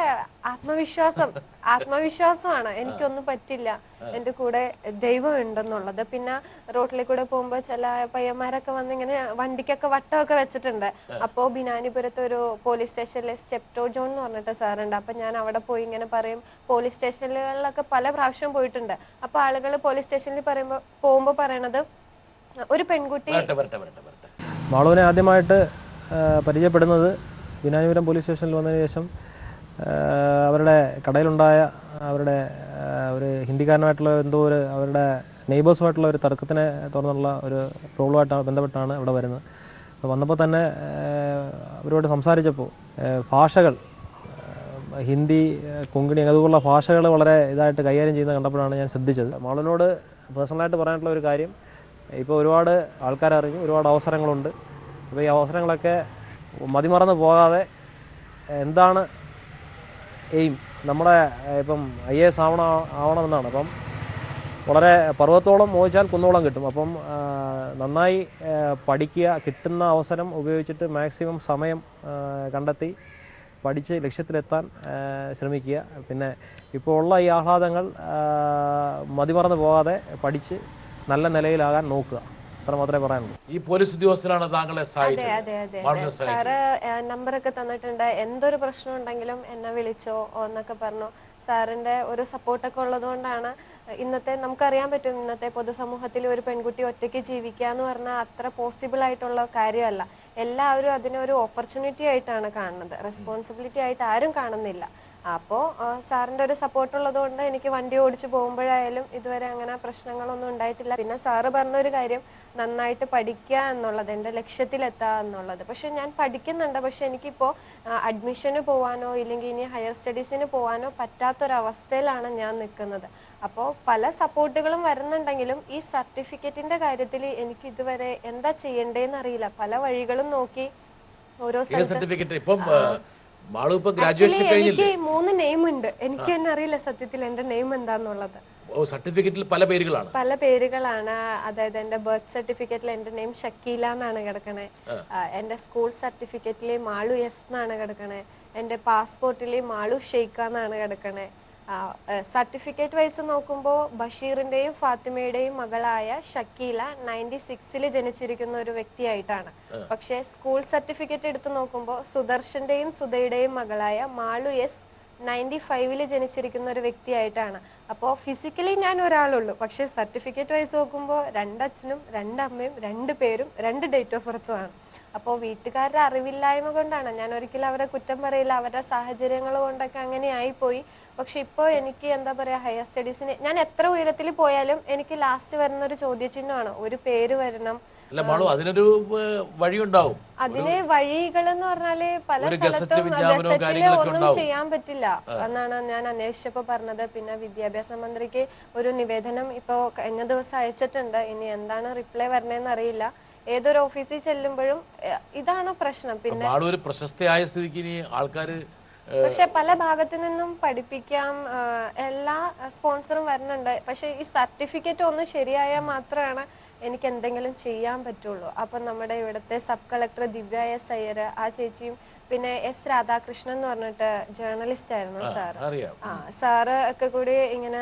ആത്മവിശ്വാസമാണ്. എനിക്കൊന്നും പറ്റില്ല, എന്റെ കൂടെ ദൈവം ഉണ്ടെന്നുള്ളത്. പിന്നെ റോട്ടിലെ കൂടെ പോകുമ്പോ ചില പയ്യന്മാരൊക്കെ വന്ന് ഇങ്ങനെ വണ്ടിക്കൊക്കെ വട്ടമൊക്കെ വെച്ചിട്ടുണ്ട്. അപ്പോ ബിനാനിപുരത്ത് ഒരു പോലീസ് സ്റ്റേഷനിലെ സ്റ്റെപ്റ്റോ ജോൺ എന്ന് പറഞ്ഞിട്ട് സാറുണ്ട്. അപ്പൊ ഞാൻ അവിടെ പോയി ഇങ്ങനെ പറയും. പോലീസ് സ്റ്റേഷനുകളിലൊക്കെ പല പ്രാവശ്യം പോയിട്ടുണ്ട്. അപ്പൊ ആളുകൾ പോലീസ് സ്റ്റേഷനിൽ പോകുമ്പോ പറയണത് ഒരു പെൺകുട്ടി. മാളുവിനെ ആദ്യമായിട്ട് പരിചയപ്പെടുന്നത് ബിനാനിപുരം പോലീസ് സ്റ്റേഷനിൽ വന്നതിന് ശേഷം അവരുടെ കടയിലുണ്ടായ അവരുടെ ഒരു ഹിന്ദിക്കാരനായിട്ടുള്ള എന്തോ ഒരു അവരുടെ നെയ്ബേഴ്സുമായിട്ടുള്ള ഒരു തർക്കത്തിനെ തുടർന്നുള്ള ഒരു പ്രോബ്ലമായിട്ട് ബന്ധപ്പെട്ടാണ് ഇവിടെ വരുന്നത്. അപ്പോൾ വന്നപ്പോൾ തന്നെ അവരോട് സംസാരിച്ചപ്പോൾ ഭാഷകൾ ഹിന്ദി, കൊങ്കിണി അതുപോലുള്ള ഭാഷകൾ വളരെ ഇതായിട്ട് കൈകാര്യം ചെയ്യുന്നത് കണ്ടപ്പോഴാണ് ഞാൻ ശ്രദ്ധിച്ചത്. മാളിനോട് പേഴ്സണലായിട്ട് പറയാനുള്ള ഒരു കാര്യം, ഇപ്പോൾ ഒരുപാട് ആൾക്കാരറിഞ്ഞു, ഒരുപാട് അവസരങ്ങളുണ്ട്. അപ്പോൾ ഈ അവസരങ്ങളൊക്കെ മതിമറന്ന് പോകാതെ എന്താണ് എയിം, നമ്മുടെ ഇപ്പം IAS ആവണമെന്നാണ്. അപ്പം വളരെ പർവ്വതത്തോളം മോഹിച്ചാൽ കുന്നോളം കിട്ടും. അപ്പം നന്നായി പഠിക്കുക, കിട്ടുന്ന അവസരം ഉപയോഗിച്ചിട്ട് മാക്സിമം സമയം കണ്ടെത്തി പഠിച്ച് ലക്ഷ്യത്തിലെത്താൻ ശ്രമിക്കുക. പിന്നെ ഇപ്പോൾ ഉള്ള ഈ ആഹ്ലാദങ്ങൾ മതിമറന്ന് പോകാതെ പഠിച്ച് നല്ല നിലയിലാകാൻ നോക്കുക. അത്ര മാത്രമേ പറയാനുള്ളൂ. ഈ പോലീസ് ഉദ്യോഗസ്ഥരാണ് താങ്കളെ സാറ് നമ്പറൊക്കെ തന്നിട്ടുണ്ട്. എന്തൊരു പ്രശ്നം ഉണ്ടെങ്കിലും എന്നെ വിളിച്ചോ എന്നൊക്കെ പറഞ്ഞു. സാറിന്റെ ഒരു സപ്പോർട്ടൊക്കെ ഉള്ളത് കൊണ്ടാണ് ഇന്നത്തെ നമുക്കറിയാൻ പറ്റും. ഇന്നത്തെ പൊതുസമൂഹത്തിൽ ഒരു പെൺകുട്ടി ഒറ്റയ്ക്ക് ജീവിക്കുക എന്ന് പറഞ്ഞാൽ അത്ര പോസിബിൾ ആയിട്ടുള്ള കാര്യമല്ല. എല്ലാവരും അതിനെ ഒരു ഓപ്പർച്യൂണിറ്റി ആയിട്ടാണ് കാണുന്നത്, റെസ്പോൺസിബിലിറ്റി ആയിട്ട് ആരും കാണുന്നില്ല. അപ്പോൾ സാറിൻ്റെ ഒരു സപ്പോർട്ട് ഉള്ളതുകൊണ്ട് എനിക്ക് വണ്ടി ഓടിച്ച് പോകുമ്പോഴായാലും ഇതുവരെ അങ്ങനെ പ്രശ്നങ്ങളൊന്നും ഉണ്ടായിട്ടില്ല. പിന്നെ സാറ് പറഞ്ഞൊരു കാര്യം, നന്നായിട്ട് പഠിക്കുക എന്നുള്ളത്, എൻ്റെ ലക്ഷ്യത്തിലെത്തുക എന്നുള്ളത്. പക്ഷെ ഞാൻ പഠിക്കുന്നുണ്ട്, പക്ഷെ എനിക്കിപ്പോൾ അഡ്മിഷന് പോകാനോ ഇല്ലെങ്കിൽ ഇനി ഹയർ സ്റ്റഡീസിന് പോകാനോ പറ്റാത്തൊരവസ്ഥയിലാണ് ഞാൻ നിൽക്കുന്നത്. അപ്പോൾ പല സപ്പോർട്ടുകളും വരുന്നുണ്ടെങ്കിലും ഈ സർട്ടിഫിക്കറ്റിൻ്റെ കാര്യത്തിൽ എനിക്ക് ഇതുവരെ എന്താ ചെയ്യേണ്ടതെന്ന് അറിയില്ല. പല വഴികളും നോക്കി ഓരോ സർട്ടിഫിക്കറ്റ് ഇപ്പം ഗ്രാജുവേഷൻ എനിക്ക് 3 നെയിം ഉണ്ട്. എനിക്ക് തന്നെ അറിയില്ല സത്യത്തിൽ എന്റെ നെയിം എന്താന്നുള്ളത്. സർട്ടിഫിക്കറ്റിൽ പല പേരുകളാണ്. അതായത് എന്റെ ബർത്ത് സർട്ടിഫിക്കറ്റിൽ എന്റെ നെയിം ഷക്കീല എന്നാണ് കിടക്കണേ. എന്റെ സ്കൂൾ സർട്ടിഫിക്കറ്റിൽ മാളു എസ് എന്നാണ് കിടക്കണേ. എന്റെ പാസ്പോർട്ടിൽ മാളു ഷെയ്ഖ എന്നാണ് കിടക്കണേ. സർട്ടിഫിക്കറ്റ് വൈസ് നോക്കുമ്പോൾ ബഷീറിന്റെയും ഫാത്തിമയുടെയും മകളായ ഷക്കീല 96 ജനിച്ചിരിക്കുന്ന ഒരു വ്യക്തിയായിട്ടാണ്. പക്ഷെ സ്കൂൾ സർട്ടിഫിക്കറ്റ് എടുത്ത് നോക്കുമ്പോൾ സുദർശന്റെയും സുധയുടെയും മകളായ മാളു എസ് 95 ജനിച്ചിരിക്കുന്ന ഒരു വ്യക്തിയായിട്ടാണ്. അപ്പോൾ ഫിസിക്കലി ഞാൻ ഒരാളുള്ളൂ, പക്ഷെ സർട്ടിഫിക്കറ്റ് വൈസ് നോക്കുമ്പോൾ 2 അച്ഛനും 2 അമ്മയും 2 പേരും 2 ഡേറ്റ് ഓഫ് ബർത്തും ആണ്. അപ്പോൾ വീട്ടുകാരുടെ അറിവില്ലായ്മ കൊണ്ടാണ്, ഞാൻ ഒരിക്കലും അവരെ കുറ്റം പറയില്ല, അവരുടെ സാഹചര്യങ്ങൾ കൊണ്ടൊക്കെ അങ്ങനെ ആയിപ്പോയി. പക്ഷെ ഇപ്പോൾ എനിക്ക് എന്താ പറയുക, ഹയർ സ്റ്റഡീസിന് ഞാൻ എത്ര ഉയരത്തിൽ പോയാലും എനിക്ക് ലാസ്റ്റ് വരുന്ന ഒരു ചോദ്യചിഹ്നമാണ്, ഒരു പേര് വരണം. അതിനൊരു വഴിയുണ്ടാവും. അതിന് വഴികൾ എന്ന് പറഞ്ഞാല് പല സ്ഥലത്തും ഗസറ്റില് ഒന്നും ചെയ്യാൻ പറ്റില്ല എന്നാണ് ഞാൻ അന്വേഷിച്ചപ്പോ പറഞ്ഞത്. പിന്നെ വിദ്യാഭ്യാസ മന്ത്രിക്ക് ഒരു നിവേദനം ഇപ്പോ കഴിഞ്ഞ ദിവസം അയച്ചിട്ടുണ്ട്. ഇനി എന്താണ് റിപ്ലൈ വരണേന്ന് അറിയില്ല. ഏതൊരു ഓഫീസിൽ ചെല്ലുമ്പോഴും ഇതാണ് പ്രശ്നം. പിന്നെ ഒരു പ്രശസ്തയായ സ്ഥിതിക്ക് ആൾക്കാര് പക്ഷെ പല ഭാഗത്തു നിന്നും പഠിപ്പിക്കാം, എല്ലാ സ്പോൺസറും വരുന്നുണ്ട്. പക്ഷെ ഈ സർട്ടിഫിക്കറ്റ് ഒന്ന് ശരിയായാൽ മാത്രമാണ് എനിക്ക് എന്തെങ്കിലും ചെയ്യാൻ പറ്റുള്ളൂ. അപ്പം നമ്മുടെ ഇവിടുത്തെ സബ് കളക്ടർ ദിവ്യ എസ് അയ്യർ, ആ ചേച്ചിയും പിന്നെ എസ് രാധാകൃഷ്ണൻ എന്ന് പറഞ്ഞിട്ട് ജേർണലിസ്റ്റ് ആയിരുന്നു സാറ്. സാറ് ഒക്കെ കൂടി ഇങ്ങനെ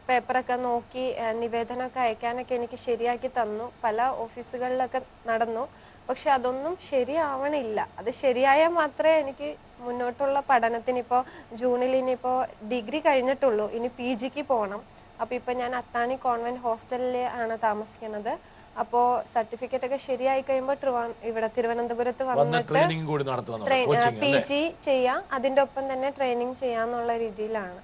പേപ്പറൊക്കെ നോക്കി നിവേദനമൊക്കെ അയക്കാനൊക്കെ എനിക്ക് ശരിയാക്കി തന്നു. പല ഓഫീസുകളിലൊക്കെ നടന്നു. പക്ഷെ അതൊന്നും ശരിയാവണില്ല. അത് ശരിയായാൽ മാത്രമേ എനിക്ക് മുന്നോട്ടുള്ള പഠനത്തിന്, ഇപ്പോൾ ജൂണിൽ ഇനിയിപ്പോൾ ഡിഗ്രി കഴിഞ്ഞിട്ടുള്ളൂ, ഇനി PGക്ക് പോകണം. അപ്പോൾ ഇപ്പം ഞാൻ അത്താണി കോൺവെന്റ് ഹോസ്റ്റലിൽ ആണ് താമസിക്കുന്നത്. അപ്പോൾ സർട്ടിഫിക്കറ്റ് ഒക്കെ ശരിയായി കഴിയുമ്പോൾ ഇവിടെ തിരുവനന്തപുരത്ത് വന്നിട്ട് PG ചെയ്യാം, അതിൻ്റെ ഒപ്പം തന്നെ ട്രെയിനിങ് ചെയ്യാന്നുള്ള രീതിയിലാണ്.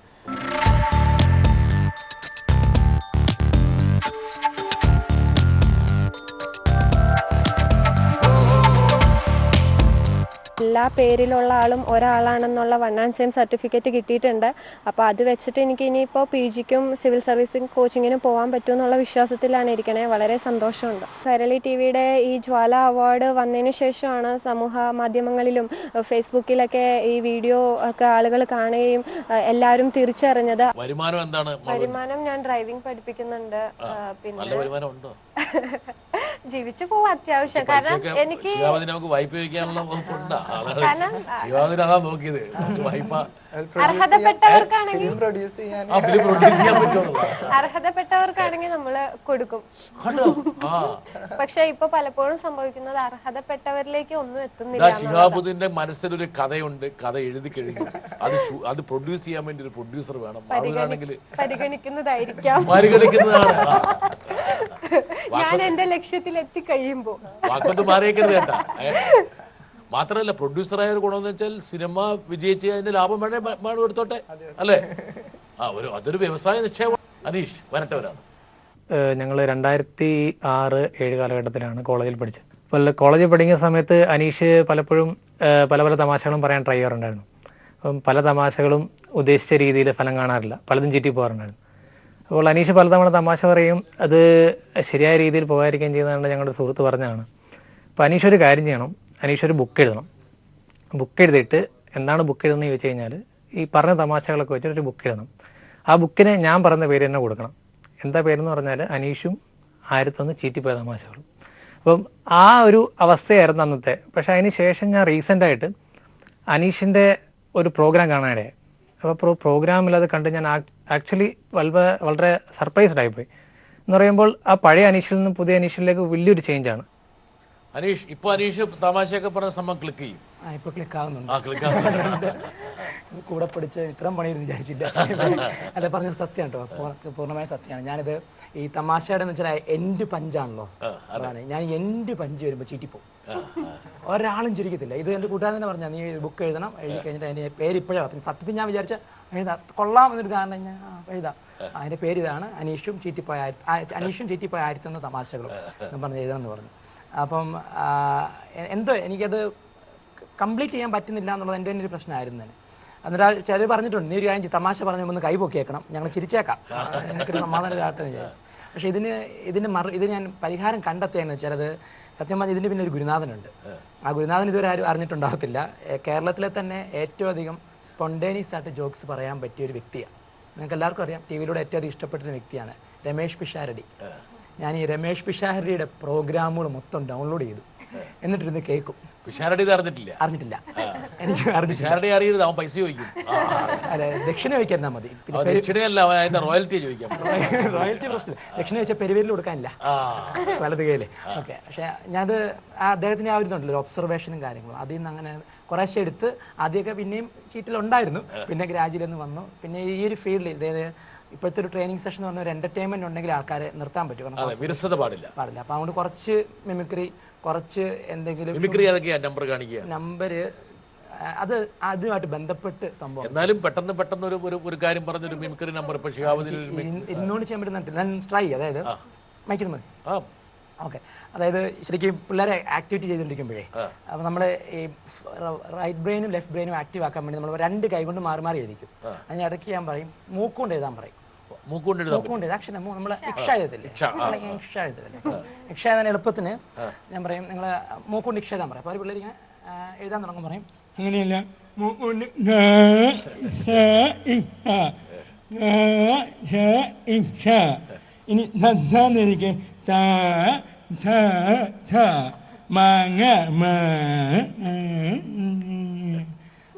എല്ലാ പേരിലുള്ള ആളും ഒരാളാണെന്നുള്ള 1 and same സർട്ടിഫിക്കറ്റ് കിട്ടിയിട്ടുണ്ട്. അപ്പോൾ അത് വെച്ചിട്ട് എനിക്ക് ഇനിയിപ്പോൾ PGക്കും സിവിൽ സർവീസിംഗ് കോച്ചിങ്ങിനും പോകാൻ പറ്റുമെന്നുള്ള വിശ്വാസത്തിലാണ് ഇരിക്കണേ. വളരെ സന്തോഷമുണ്ട്. കൈരളി TVയുടെ ഈ ജ്വാല അവാർഡ് വന്നതിന് ശേഷമാണ് സമൂഹ മാധ്യമങ്ങളിലും ഫേസ്ബുക്കിലൊക്കെ ഈ വീഡിയോ ഒക്കെ ആളുകൾ കാണുകയും എല്ലാവരും തിരിച്ചറിഞ്ഞത്. വരുമാനം ഞാൻ ഡ്രൈവിംഗ് പഠിപ്പിക്കുന്നുണ്ട്. പിന്നെ ജീവിച്ചു പോവാ അത്യാവശ്യം. കാരണം എനിക്ക് അർഹതപ്പെട്ടവർക്കാണെങ്കിൽ നമ്മള് കൊടുക്കും. പക്ഷെ ഇപ്പൊ പലപ്പോഴും സംഭവിക്കുന്നത് അർഹതപ്പെട്ടവരിലേക്ക് ഒന്നും എത്തുന്നില്ല. ശിഹാബുദ്ദീന്റെ മനസ്സിലൊരു കഥയുണ്ട്, കഥ എഴുതി കഴിഞ്ഞു, അത് പ്രൊഡ്യൂസ് ചെയ്യാൻ വേണ്ടി ഒരു പ്രൊഡ്യൂസർ വേണം. പരിഗണിക്കുന്നതായിരിക്കാം. ഞാൻ എന്റെ ലക്ഷ്യത്തിൽ എത്തിക്കഴിയുമ്പോ കേട്ടാ. മാത്രമല്ല പ്രൊഡ്യൂസറായ ഒരു ഗുണമെന്ന് വെച്ചാൽ സിനിമ വിജയിച്ച് അതിന്റെ ലാഭം വേണം എടുത്തോട്ടെ, അല്ലേ? അതൊരു വ്യവസായ നിക്ഷേപം. അനീഷ് വരട്ടവരാണ്. ഞങ്ങൾ 2006-07 കാലഘട്ടത്തിലാണ് കോളേജിൽ പഠിച്ചത്. അപ്പോൾ കോളേജിൽ പഠിക്കുന്ന സമയത്ത് അനീഷ് പലപ്പോഴും പല പല തമാശകളും പറയാൻ ട്രൈ ചെയ്യാറുണ്ടായിരുന്നു. അപ്പം പല തമാശകളും ഉദ്ദേശിച്ച രീതിയിൽ ഫലം കാണാറില്ല, പലതും ചീറ്റി പോകാറുണ്ടായിരുന്നു. അപ്പോൾ അനീഷ് പലതവണ തമാശ പറയും, അത് ശരിയായ രീതിയിൽ പോകാതിരിക്കുകയും ചെയ്യുന്നതാണ് ഞങ്ങളുടെ സുഹൃത്ത് പറഞ്ഞതാണ്. അപ്പോൾ അനീഷ് ഒരു കാര്യം ചെയ്യണം, അനീഷ് ഒരു ബുക്ക് എഴുതണം. ബുക്ക് എഴുതിയിട്ട് എന്താണ് ബുക്ക് എഴുതുന്നത് ചോദിച്ചു കഴിഞ്ഞാൽ ഈ പറഞ്ഞ തമാശകളൊക്കെ വെച്ചിട്ട് ഒരു ബുക്ക് എഴുതണം. ആ ബുക്കിന് ഞാൻ പറയുന്ന പേര് തന്നെ കൊടുക്കണം. എന്താ പേരെന്ന് പറഞ്ഞാൽ അനീഷും 1001 ചീറ്റിപ്പോയ തമാശകളും. അപ്പം ആ ഒരു അവസ്ഥയായിരുന്നു അന്നത്തെ. പക്ഷേ അതിന് ശേഷം ഞാൻ റീസെൻ്റായിട്ട് അനീഷിൻ്റെ ഒരു പ്രോഗ്രാം കാണാനിടയായി. അപ്പോൾ പ്രോഗ്രാമിൽ അത് കണ്ട് ഞാൻ ആക്ച്വലി വളരെ സർപ്രൈസ്ഡ് ആയിപ്പോയി. എന്ന് പറയുമ്പോൾ ആ പഴയ അനീഷിൽ നിന്ന് പുതിയ അനീഷിലേക്ക് വലിയൊരു ചേഞ്ചാണ്. അനീഷ് ഇപ്പോൾ അനീഷ് തമാശയൊക്കെ പറഞ്ഞ സംഭവം ക്ലിക്ക് ചെയ്യും. ഇപ്പോൾ ക്ലിക്ക് ആകുന്നുണ്ട്. കൂടെ പഠിച്ച ഇത്രയും പണിയെന്ന് വിചാരിച്ചില്ല. അല്ല, പറഞ്ഞത് സത്യം കേട്ടോ, പൂർണ്ണമായ സത്യമാണ്. ഞാനിത് ഈ തമാശയുടെ എന്ന് വെച്ചാൽ എൻഡ് പഞ്ചാണല്ലോ, അതാണ് ഞാൻ എൻഡ് പഞ്ച് വരുമ്പോൾ ചീറ്റിപ്പോവും. ഒരാളും ചിരിക്കത്തില്ല. ഇത് എൻ്റെ കൂട്ടുകാരൻ തന്നെ പറഞ്ഞാൽ നീ ബുക്ക് എഴുതണം, എഴുതി കഴിഞ്ഞിട്ട് അതിൻ്റെ പേര് ഇപ്പോഴേ പിന്നെ സത്യത്തിൽ ഞാൻ വിചാരിച്ച എഴുതാം കൊള്ളാം എന്നൊരു കാരണം ഞാൻ എഴുതാം, അതിൻ്റെ പേര് ഇതാണ് അനീഷും ചീറ്റിപ്പോയ 1001 തമാശകളും എന്ന് പറഞ്ഞ് എഴുതണം എന്ന് പറഞ്ഞു. അപ്പം എന്തോ എനിക്കത് കംപ്ലീറ്റ് ചെയ്യാൻ പറ്റുന്നില്ല എന്നുള്ളത് എൻ്റെ തന്നെ ഒരു പ്രശ്നമായിരുന്നു തന്നെ. എന്നിട്ട് ചിലർ പറഞ്ഞിട്ടുണ്ട് നീ ഒരു കാര്യം തമാശ പറഞ്ഞ് ഒന്ന് കൈ പൊക്കിയേക്കണം, ഞങ്ങൾ ചിരിച്ചേക്കാം, എനിക്കൊരു സമാധാനമായിട്ടെന്ന് വിചാരിച്ചു. പക്ഷേ ഇതിന് ഞാൻ പരിഹാരം കണ്ടെത്തിയെന്ന് വെച്ചാൽ അത് സത്യം പറഞ്ഞാൽ ഇതിന് പിന്നെ ഒരു ഗുരുനാഥനുണ്ട്. ആ ഗുരുനാഥൻ ഇതുവരെ ആരും അറിഞ്ഞിട്ടുണ്ടാകത്തില്ല. കേരളത്തിലെ തന്നെ ഏറ്റവും അധികം സ്പോണ്ടേനിയസ് ആയിട്ട് ജോക്സ് പറയാൻ പറ്റിയ ഒരു വ്യക്തിയാണ്. നിങ്ങൾക്ക് എല്ലാവർക്കും അറിയാം, ടി വിയിലൂടെ ഏറ്റവും അധികം ഇഷ്ടപ്പെട്ടൊരു വ്യക്തിയാണ് രമേഷ് പിഷാരടി. ഞാൻ ഈ രമേഷ് പിഷാരടിയുടെ പ്രോഗ്രാമുകൾ മൊത്തം ഡൗൺലോഡ് ചെയ്തു, എന്നിട്ടിരുന്ന് കേൾക്കും. പിഷാരടി അറിഞ്ഞിട്ടില്ല എനിക്ക് അറിയരുത്, അവൻ പൈസ ചോദിക്കും. അതെ, ദക്ഷിണ ചോദിക്കാൻ മതി, റോയൽറ്റി ചോദിക്കാം. റോയൽറ്റി പ്രശ്നം. ദക്ഷിണ ചോദിച്ചാൽ പെരുവേരിൽ കൊടുക്കാനില്ല വലത് കയ്യില്. ഓക്കെ, പക്ഷെ ഞാനത് അദ്ദേഹത്തിന് ആ ഒരു ഇതുണ്ടല്ലോ ഒബ്സർവേഷനും കാര്യങ്ങളും, അതിൽ നിന്ന് അങ്ങനെ കുറേശ്ശെ എടുത്ത് ആദ്യമൊക്കെ പിന്നെയും ചീറ്റിലുണ്ടായിരുന്നു, പിന്നെ ഗ്രാജുവലി വന്നു. പിന്നെ ഈ ഒരു ഫീൽഡിൽ ഇപ്പോഴത്തെ ഒരു ട്രെയിനിങ് സെഷൻ എന്ന് പറഞ്ഞ ഒരു എന്റർടൈൻമെന്റ് ഉണ്ടെങ്കിൽ ആൾക്കാരെ നിർത്താൻ പറ്റും, വിരസത പാടില്ല. അപ്പൊ അതുകൊണ്ട് കുറച്ച് മിമിക്രി, കുറച്ച് എന്തെങ്കിലും നമ്പർ അത് അതുമായിട്ട് ബന്ധപ്പെട്ട് സംഭവം. എന്നാലും പെട്ടെന്ന് ഒരു കാര്യം പറഞ്ഞൊരു മിമിക്രി നമ്പർ ഇപ്പൊ ഇരുന്നോണ്ട് ചെയ്യാൻ പറ്റുന്ന ഞാൻ ട്രൈ, അതായത് മൈക്കിൽ മതി. ഓക്കെ, അതായത് ശരിക്കും പിള്ളേരെ ആക്ടിവിറ്റി ചെയ്തുകൊണ്ടിരിക്കുമ്പോഴേ അപ്പോൾ നമ്മൾ ഈ റൈറ്റ് ബ്രെയിനും ലെഫ്റ്റ് ബ്രെയിനും ആക്റ്റീവ് ആക്കാൻ വേണ്ടി നമ്മൾ 2 കൈ കൊണ്ട് മാറി മാറി എഴുതിക്കും. അതിന് ഇടയ്ക്ക് ഞാൻ പറയും മൂക്കുകൊണ്ട് എഴുതാൻ പറയും. മൂക്കുകൊണ്ട് അക്ഷരം നമ്മൾ ഇക്ഷ എഴുതത്തില്ലേ, ഇക്ഷ എഴുതാൻ എളുപ്പത്തിന് ഞാൻ പറയും നിങ്ങൾ മൂക്കുകൊണ്ട് ഇക്ഷ എഴുതാൻ പറയും. അപ്പോൾ അവർ പിള്ളേർ ഇങ്ങനെ എഴുതാൻ തുടങ്ങും, പറയും അങ്ങനെയല്ല മൂക്കുകൊണ്ട് ഇനി എനിക്ക്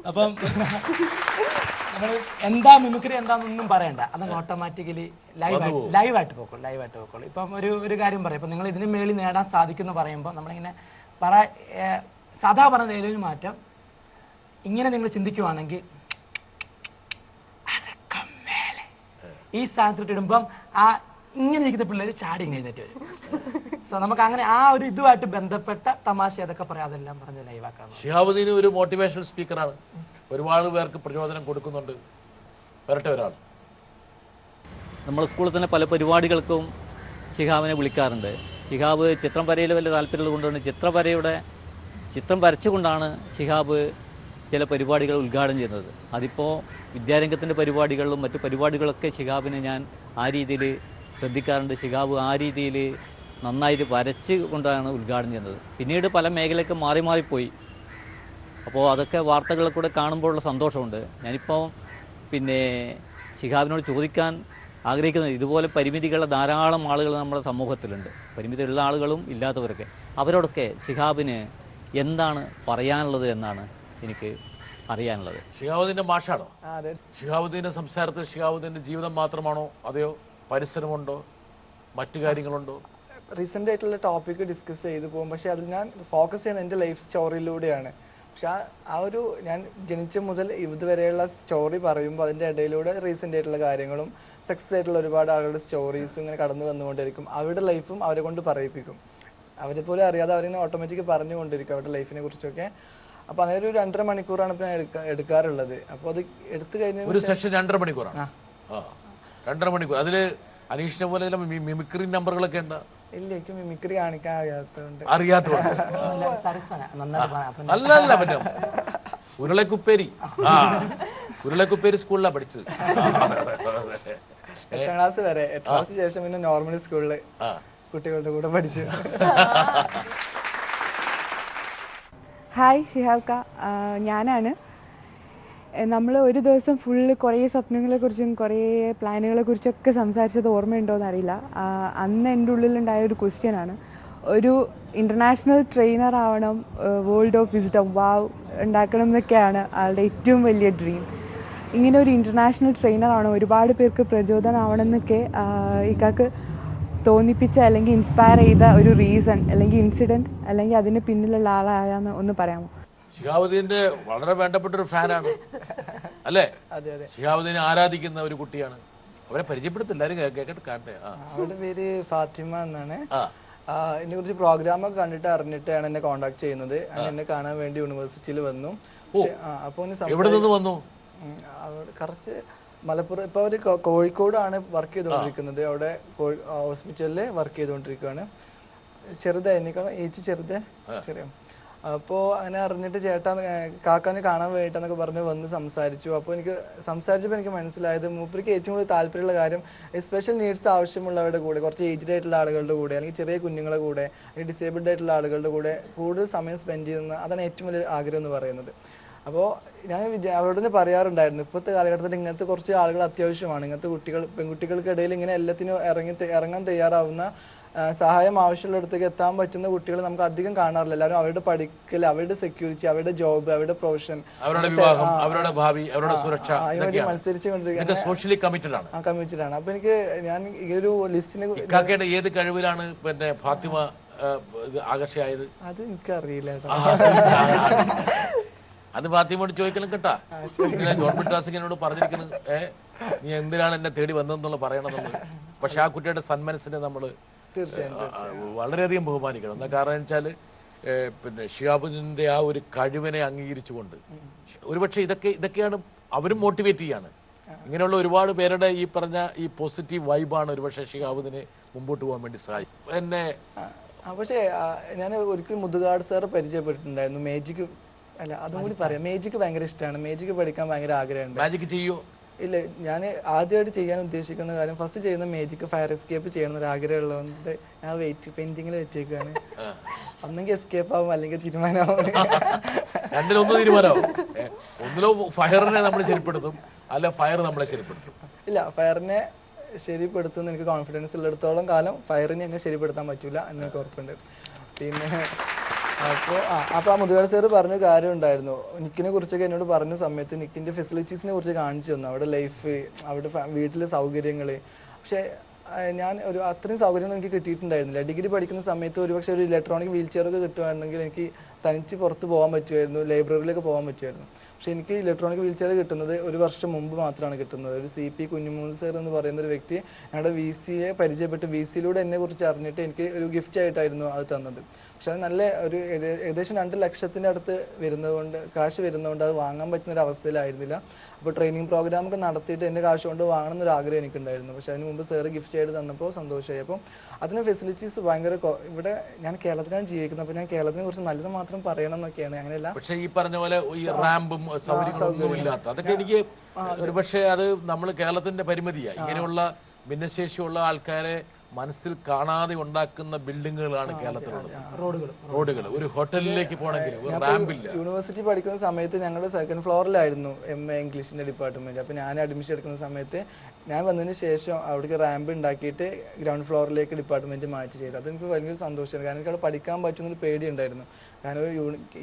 അപ്പം നമ്മൾ എന്താ മിമിക്രി എന്താണെന്നൊന്നും പറയണ്ട, അതങ്ങ് ഓട്ടോമാറ്റിക്കലി ലൈവായിട്ട് പോക്കോളൂ. ഇപ്പം ഒരു കാര്യം പറയാം, ഇപ്പം നിങ്ങൾ ഇതിന് മേളിൽ നേടാൻ സാധിക്കുമെന്ന് പറയുമ്പോൾ നമ്മളിങ്ങനെ സാധാ പറഞ്ഞ ഡയലോഗിന് മാറ്റം ഇങ്ങനെ നിങ്ങൾ ചിന്തിക്കുവാണെങ്കിൽ അതൊക്കെ മേലെ ഈ സ്ഥാനത്തിട്ട് ഇടുമ്പം ആ ഇങ്ങനെ ഇരിക്കുന്ന പിള്ളേർ ചാടി കഴിഞ്ഞിട്ട് വരും. സോ നമുക്ക് അങ്ങനെ ആ ഒരു ഇതുമായിട്ട് ബന്ധപ്പെട്ട തമാശ ഏതൊക്കെ പറയാം അതെല്ലാം പറഞ്ഞ് ലൈവാക്കാം. ഷിഹാബുദ്ദീൻ ഒരു മോട്ടിവേഷണൽ സ്പീക്കറാണ്, ഒരുപാട് പേർക്ക് പ്രചോദനം കൊടുക്കുന്നുണ്ട്. വരട്ടെ ഒരാൾ. നമ്മൾ സ്കൂളിൽ തന്നെ പല പരിപാടികൾക്കും ഷിഹാബിനെ വിളിക്കാറുണ്ട്. ഷിഹാബ് ചിത്രം വരയിൽ വലിയ താല്പര്യമുള്ളത് കൊണ്ടാണ് ചിത്രം വരച്ചുകൊണ്ടാണ് ഷിഹാബ് ചില പരിപാടികൾ ഉദ്ഘാടനം ചെയ്യുന്നത്. അതിപ്പോൾ വിദ്യാരംഗത്തിൻ്റെ പരിപാടികളിലും മറ്റു പരിപാടികളൊക്കെ ഷിഹാബിനെ ഞാൻ ആ രീതിയിൽ ശ്രദ്ധിക്കാറുണ്ട്. ഷിഹാബ് ആ രീതിയിൽ നന്നായിട്ട് വരച്ച് കൊണ്ടാണ് ഉദ്ഘാടനം ചെയ്യുന്നത്. പിന്നീട് പല മേഖലയ്ക്ക് മാറിപ്പോയി. അപ്പോൾ അതൊക്കെ വാർത്തകളിൽ കൂടെ കാണുമ്പോഴുള്ള സന്തോഷമുണ്ട്. ഞാനിപ്പോൾ പിന്നെ ഷിഹാബിനോട് ചോദിക്കാൻ ആഗ്രഹിക്കുന്നത്, ഇതുപോലെ പരിമിതികളുള്ള ധാരാളം ആളുകൾ നമ്മുടെ സമൂഹത്തിലുണ്ട്, പരിമിതിയുള്ള ആളുകളും ഇല്ലാത്തവരൊക്കെ. അവരോടൊക്കെ ഷിഹാബിന് എന്താണ് പറയാനുള്ളത് എന്നാണ് എനിക്ക് അറിയാനുള്ളത്. ഷിഹാബുദ്ദീൻ്റെ മാഷാണോ? ഷിഹാബുദ്ദീൻ്റെ സംസാരത്തിൽ ഷിഹാബുദ്ദീൻ്റെ ജീവിതം മാത്രമാണോ, അതെയോ പരിസരമുണ്ടോ, മറ്റു കാര്യങ്ങളുണ്ടോ? റീസെൻ്റ് ആയിട്ടുള്ള ടോപ്പിക്ക് ഡിസ്കസ് ചെയ്ത് പോകും, പക്ഷേ അതിൽ ഞാൻ ഫോക്കസ് ചെയ്യുന്നത് എൻ്റെ ലൈഫ് സ്റ്റോറിയിലൂടെയാണ്. പക്ഷെ ആ ഒരു ഞാൻ ജനിച്ച മുതൽ ഇതുവരെയുള്ള സ്റ്റോറി പറയുമ്പോൾ അതിൻ്റെ ഇടയിലൂടെ റീസെൻ്റ് ആയിട്ടുള്ള കാര്യങ്ങളും സക്സസ് ആയിട്ടുള്ള ഒരുപാട് ആളുകളുടെ സ്റ്റോറീസും ഇങ്ങനെ കടന്നു വന്നുകൊണ്ടിരിക്കും. അവരുടെ ലൈഫും അവരെ കൊണ്ട് പറയിപ്പിക്കും. അവരെ പോലും അറിയാതെ അവരിങ്ങനെ ഓട്ടോമാറ്റിക് പറഞ്ഞുകൊണ്ടിരിക്കും അവരുടെ ലൈഫിനെ കുറിച്ചൊക്കെ. അപ്പോൾ അങ്ങനെ ഒരു 2.5 മണിക്കൂറാണ് ഇപ്പോൾ ഞാൻ എടുക്കാറുള്ളത്. അപ്പോൾ അത് എടുത്തു കഴിഞ്ഞാൽ ഒരു സെഷൻ 2.5 മണിക്കൂറാണ്. 2.5 മണിക്കൂർ. അതിൽ അനീഷിനെ പോലെ മിമിക്രി നമ്പറുകളൊക്കെ ഉണ്ട്? ഇല്ല, എനിക്ക് മിമിക്രി കാണിക്കാൻ അറിയാത്തതുകൊണ്ട്. അല്ല പിന്നെ ഉരുളക്കുപ്പേരി സ്കൂളിലാണ് പഠിച്ചത്. 8ാം ക്ലാസ് വരെ. 8ാം ക്ലാസ് ശേഷം പിന്നെ നോർമൽ സ്കൂളിൽ കുട്ടികളുടെ കൂടെ പഠിച്ചു. ഹായ് ഷിഹാബ്ക, ഞാനാണ്. നമ്മൾ ഒരു ദിവസം ഫുള്ള് കുറേ സ്വപ്നങ്ങളെക്കുറിച്ചും കുറേ പ്ലാനുകളെക്കുറിച്ചൊക്കെ സംസാരിച്ചത് ഓർമ്മയുണ്ടോയെന്ന് അറിയില്ല. അന്ന് എൻ്റെ ഉള്ളിലുണ്ടായ ഒരു ക്വസ്റ്റ്യനാണ്, ഒരു ഇൻ്റർനാഷണൽ ട്രെയിനർ ആവണം, വേൾഡ് ഓഫ് വിസ്ഡം വാവ് ഉണ്ടാക്കണം എന്നൊക്കെയാണ് ആളുടെ ഏറ്റവും വലിയ ഡ്രീം. ഇങ്ങനെ ഒരു ഇൻ്റർനാഷണൽ ട്രെയിനർ ആവണം, ഒരുപാട് പേർക്ക് പ്രചോദനമാവണം എന്നൊക്കെ ഇക്കാക്ക് തോന്നിപ്പിച്ച അല്ലെങ്കിൽ ഇൻസ്പയർ ചെയ്ത ഒരു റീസൺ അല്ലെങ്കിൽ ഇൻസിഡൻറ്റ് അല്ലെങ്കിൽ അതിന് പിന്നിലുള്ള ആളായാന്ന് ഒന്ന് പറയാമോ? ഷിഹാബുദ്ദീൻ്റെ വളരെ വേണ്ടപ്പെട്ട ഒരു ഫാനാണ് അല്ലേ? ഷിഹാബുദ്ദീനെ ആരാധിക്കുന്ന ഒരു കുട്ടിയാണ്. അവരെ പരിചയപ്പെടുത്തില്ല, എല്ലാവരും കേട്ടിട്ട് കാണട്ടെ. അവരുടെ പേര് ഫാത്തിമ എന്നാണ്. ഇതിനെ കുറിച്ച് പ്രോഗ്രാമൊക്കെ കണ്ടിട്ട് അറിഞ്ഞിട്ടാണ് എന്നെ കോൺടാക്ട് ചെയ്യുന്നത്. എന്നെ കാണാൻ വേണ്ടി യൂണിവേഴ്സിറ്റിയിൽ വന്നു. അപ്പോൾ കുറച്ച് മലപ്പുറം ഇപ്പോൾ അവർ കോഴിക്കോടാണ് വർക്ക് ചെയ്തുകൊണ്ടിരിക്കുന്നത്. അവിടെ ഹോസ്പിറ്റലിൽ വർക്ക് ചെയ്തുകൊണ്ടിരിക്കുകയാണ്. ചെറുതായിരിക്കണം ഏച്ചി ചെറിയ. അപ്പോൾ അങ്ങനെ അറിഞ്ഞിട്ട് കാക്കാനെ കാണാൻ വേണ്ടിയിട്ടെന്നൊക്കെ പറഞ്ഞ് വന്ന് സംസാരിച്ചു. അപ്പോൾ എനിക്ക് സംസാരിച്ചപ്പോൾ എനിക്ക് മനസ്സിലായത് മൂപ്പർക്ക് ഏറ്റവും കൂടുതൽ താല്പര്യമുള്ള കാര്യം സ്പെഷ്യൽ നീഡ്സ് ആവശ്യമുള്ളവരുടെ കൂടെ, കുറച്ച് ഏജ്ഡ് ആയിട്ടുള്ള ആളുകളുടെ കൂടെ, അല്ലെങ്കിൽ ചെറിയ കുഞ്ഞുങ്ങളുടെ കൂടെ, അല്ലെങ്കിൽ ഡിസേബിൾഡ് ആയിട്ടുള്ള ആളുകളുടെ കൂടെ കൂടുതൽ സമയം സ്പെൻഡ് ചെയ്യുന്ന, അതാണ് ഏറ്റവും വലിയ ആഗ്രഹം എന്ന് പറയുന്നത്. അപ്പോൾ ഞാൻ അവരോട് തന്നെ പറയാറുണ്ടായിരുന്നു, ഇപ്പോഴത്തെ കാലഘട്ടത്തിൽ ഇങ്ങനത്തെ കുറച്ച് ആളുകൾ അത്യാവശ്യമാണ്. ഇങ്ങനത്തെ പെൺകുട്ടികൾക്കിടയിൽ ഇങ്ങനെ എല്ലാത്തിനും ഇറങ്ങാൻ തയ്യാറാവുന്ന, സഹായം ആവശ്യമുള്ളിടത്തേക്ക് എത്താൻ പറ്റുന്ന കുട്ടികൾ നമുക്ക് അധികം കാണാറില്ല. എല്ലാവരും അവരുടെ പഠിക്കൽ, അവരുടെ സെക്യൂരിറ്റി, അവരുടെ ജോബ്, അവരുടെ പ്രൊഫഷൻ, അവരുടെ വിവാഹം, അവരുടെ ഭാവി, അവരുടെ സുരക്ഷ മത്സരിച്ചുകൊണ്ടിരിക്കുകയാണ്. കമ്മിറ്റഡ് ആണ്. അപ്പൊ എനിക്ക് ഞാൻ ഈ ഒരു ലിസ്റ്റിനെ ഏത് കഴിവിലാണ് പിന്നെ ഫാത്തിമ ആകർഷയായത് അത് എനിക്കറിയില്ല. അത് ഫാത്തിമയോട് ചോദിക്കണം കേട്ടാ. ഗവൺമെന്റ് ടാസ്കിനോട് പറഞ്ഞിരിക്കുന്നത് നീ എന്തിനാണ് എന്നെ തേടി വന്നതെന്നുള്ള പറയണമെന്നുള്ളത്. പക്ഷെ ആ കുട്ടിയുടെ സന്മനസ്സിനെ നമ്മൾ വളരെയധികം ബഹുമാനിക്കണം. എന്താ കാരണം വെച്ചാൽ പിന്നെ ഷിഹാബുദ്ദീന്റെ ആ ഒരു കഴിവിനെ അംഗീകരിച്ചുകൊണ്ട് ഒരുപക്ഷെ ഇതൊക്കെയാണ് അവരും മോട്ടിവേറ്റ് ചെയ്യാണ്. ഇങ്ങനെയുള്ള ഒരുപാട് പേരുടെ ഈ പറഞ്ഞ ഈ പോസിറ്റീവ് വൈബാണ് ഒരുപക്ഷെ ഷിഹാബുദ്ദീനെ മുമ്പോട്ട് പോകാൻ വേണ്ടി സഹായിക്കും. എന്നെ പക്ഷേ ഞാൻ ഒരിക്കലും മുതുകാട് സാറ് പരിചയപ്പെട്ടിട്ടുണ്ടായിരുന്നു. മേജിക് അല്ല, അതും കൂടി പറയാം. മേജിക്ക് ഭയങ്കര ഇഷ്ടമാണ്. മേജിക്ക് പഠിക്കാൻ ഭയങ്കര ആഗ്രഹമുണ്ട്. മാജിക് ചെയ്യോ? ഇല്ല, ഞാൻ ആദ്യമായിട്ട് ചെയ്യാൻ ഉദ്ദേശിക്കുന്ന കാര്യം ഫസ്റ്റ് ചെയ്യുന്ന മേജിക്ക് ഫയർ എസ്കേപ്പ് ചെയ്യണമെന്നൊരു ആഗ്രഹം ഉള്ളതുകൊണ്ട് ഞാൻ പെയിന്റിങ്ങിൽ വെച്ചേക്കാണ്. ഒന്നെങ്കിൽ എസ്കേപ്പ് ആവും, അല്ലെങ്കിൽ തീരുമാനമാവും. രണ്ടിലൊന്നും തീരുമാനമാവും. ഒന്നിലോ ഫയറിനെ നമ്മൾ ശരിപ്പെടുത്തും, അല്ല ഫയർ നമ്മളെ ശരിപ്പെടുത്തും. ഇല്ല, ഫയറിനെ ശരിപ്പെടുത്തുന്ന എനിക്ക് കോൺഫിഡൻസ് ഉള്ളിടത്തോളം കാലം ഫയറിനെ എന്നെ ശരിപ്പെടുത്താൻ പറ്റൂല എന്നെനിക്ക് ഉറപ്പുണ്ട്. പിന്നെ അപ്പോൾ ആ മുതുകാട് സാറ് പറഞ്ഞ കാര്യം ഉണ്ടായിരുന്നു. നിക്കിനെ കുറിച്ചൊക്കെ എന്നോട് പറഞ്ഞ സമയത്ത് നിക്കിൻ്റെ ഫെസിലിറ്റീസിനെ കുറിച്ച് കാണിച്ചു തന്നു. അവിടെ ലൈഫ്, അവിടെ വീട്ടിലെ സൗകര്യങ്ങൾ. പക്ഷേ ഞാൻ അത്രയും സൗകര്യങ്ങൾ എനിക്ക് കിട്ടിയിട്ടുണ്ടായിരുന്നില്ല. ഡിഗ്രി പഠിക്കുന്ന സമയത്ത് ഒരുപക്ഷെ ഒരു ഇലക്ട്രോണിക് വീൽ ചെയറൊക്കെ കിട്ടുകയാണെങ്കിൽ എനിക്ക് തനിച്ച് പുറത്ത് പോകാൻ പറ്റുമായിരുന്നു, ലൈബ്രറിയിലേക്ക് പോകാൻ പറ്റുമായിരുന്നു. പക്ഷേ എനിക്ക് ഇലക്ട്രോണിക് വീൽ ചെയർ കിട്ടുന്നത് ഒരു വർഷം മുമ്പ് മാത്രമാണ് കിട്ടുന്നത്. ഒരു CP കുഞ്ഞുമൂന്ന് സാർ എന്ന് പറയുന്ന ഒരു വ്യക്തി ഞങ്ങളുടെ VCയെ പരിചയപ്പെട്ട് VCയിലൂടെ എന്നെ കുറിച്ച് അറിഞ്ഞിട്ട് എനിക്ക് ഒരു ഗിഫ്റ്റ് ആയിട്ടായിരുന്നു അത് തന്നത്. പക്ഷെ അത് നല്ല ഒരു ഏകദേശം 2 ലക്ഷത്തിൻ്റെ അടുത്ത് കാശ് വരുന്നതുകൊണ്ട് അത് വാങ്ങാൻ പറ്റുന്ന ഒരു അവസ്ഥയിലായിരുന്നില്ല. അപ്പോൾ ട്രെയിനിങ് പ്രോഗ്രാമൊക്കെ നടത്തിയിട്ട് എൻ്റെ കാശ് കൊണ്ട് വാങ്ങണമെന്നൊരു ആഗ്രഹം എനിക്കുണ്ടായിരുന്നു. പക്ഷേ അതിന് മുമ്പ് സാറ് ഗിഫ്റ്റ് ആയിട്ട് തന്നപ്പോൾ സന്തോഷമായി. അപ്പം അതിന് ഫെസിലിറ്റീസ് ഭയങ്കര ഇവിടെ ഞാൻ കേരളത്തിലാണ് ജീവിക്കുന്നത്. അപ്പോൾ ഞാൻ കേരളത്തിനെ കുറിച്ച് നല്ലത് മാത്രം പറയണം എന്നൊക്കെയാണ്. അങ്ങനെയല്ല, പക്ഷേ ഈ പറഞ്ഞ പോലെ ഈ റാമ്പും സൗകര്യങ്ങളൊന്നും ഇല്ലാത്ത അതൊക്കെ എനിക്ക് ഒരുപക്ഷെ അത് നമ്മൾ കേരളത്തിന്റെ പരിമിതിയാണ്. ഇങ്ങനെയുള്ള ഭിന്നശേഷിയുള്ള ആൾക്കാരെ മനസ്സിൽ കാണാതെ ഉണ്ടാക്കുന്ന ബിൽഡിങ്ങുകളാണ് കേരളത്തിലുള്ളത്. റോഡുകൾ ഒരു ഹോട്ടലിലേക്ക് പോകണമെങ്കിൽ ഒരു റാമ്പില്ല. യൂണിവേഴ്സിറ്റി പഠിക്കുന്ന സമയത്ത് ഞങ്ങളുടെ 2nd ഫ്ലോറിലായിരുന്നു MA ഇംഗ്ലീഷിന്റെ ഡിപ്പാർട്ട്മെന്റ്. അപ്പോൾ ഞാൻ അഡ്മിഷൻ എടുക്കുന്ന സമയത്ത് ഞാൻ വന്നതിന് ശേഷം അവിടേക്ക് റാമ്പ് ഉണ്ടാക്കിയിട്ട് ഗ്രൗണ്ട് ഫ്ലോറിലേക്ക് ഡിപ്പാർട്ട്മെന്റ് മാറ്റി ചെയ്തു. അതെനിക്ക് ഭയങ്കര സന്തോഷമാണ്. കാരണം എനിക്ക് അവിടെ പഠിക്കാൻ പറ്റുന്നൊരു പേടിയുണ്ടായിരുന്നു. കാരണം ഒരു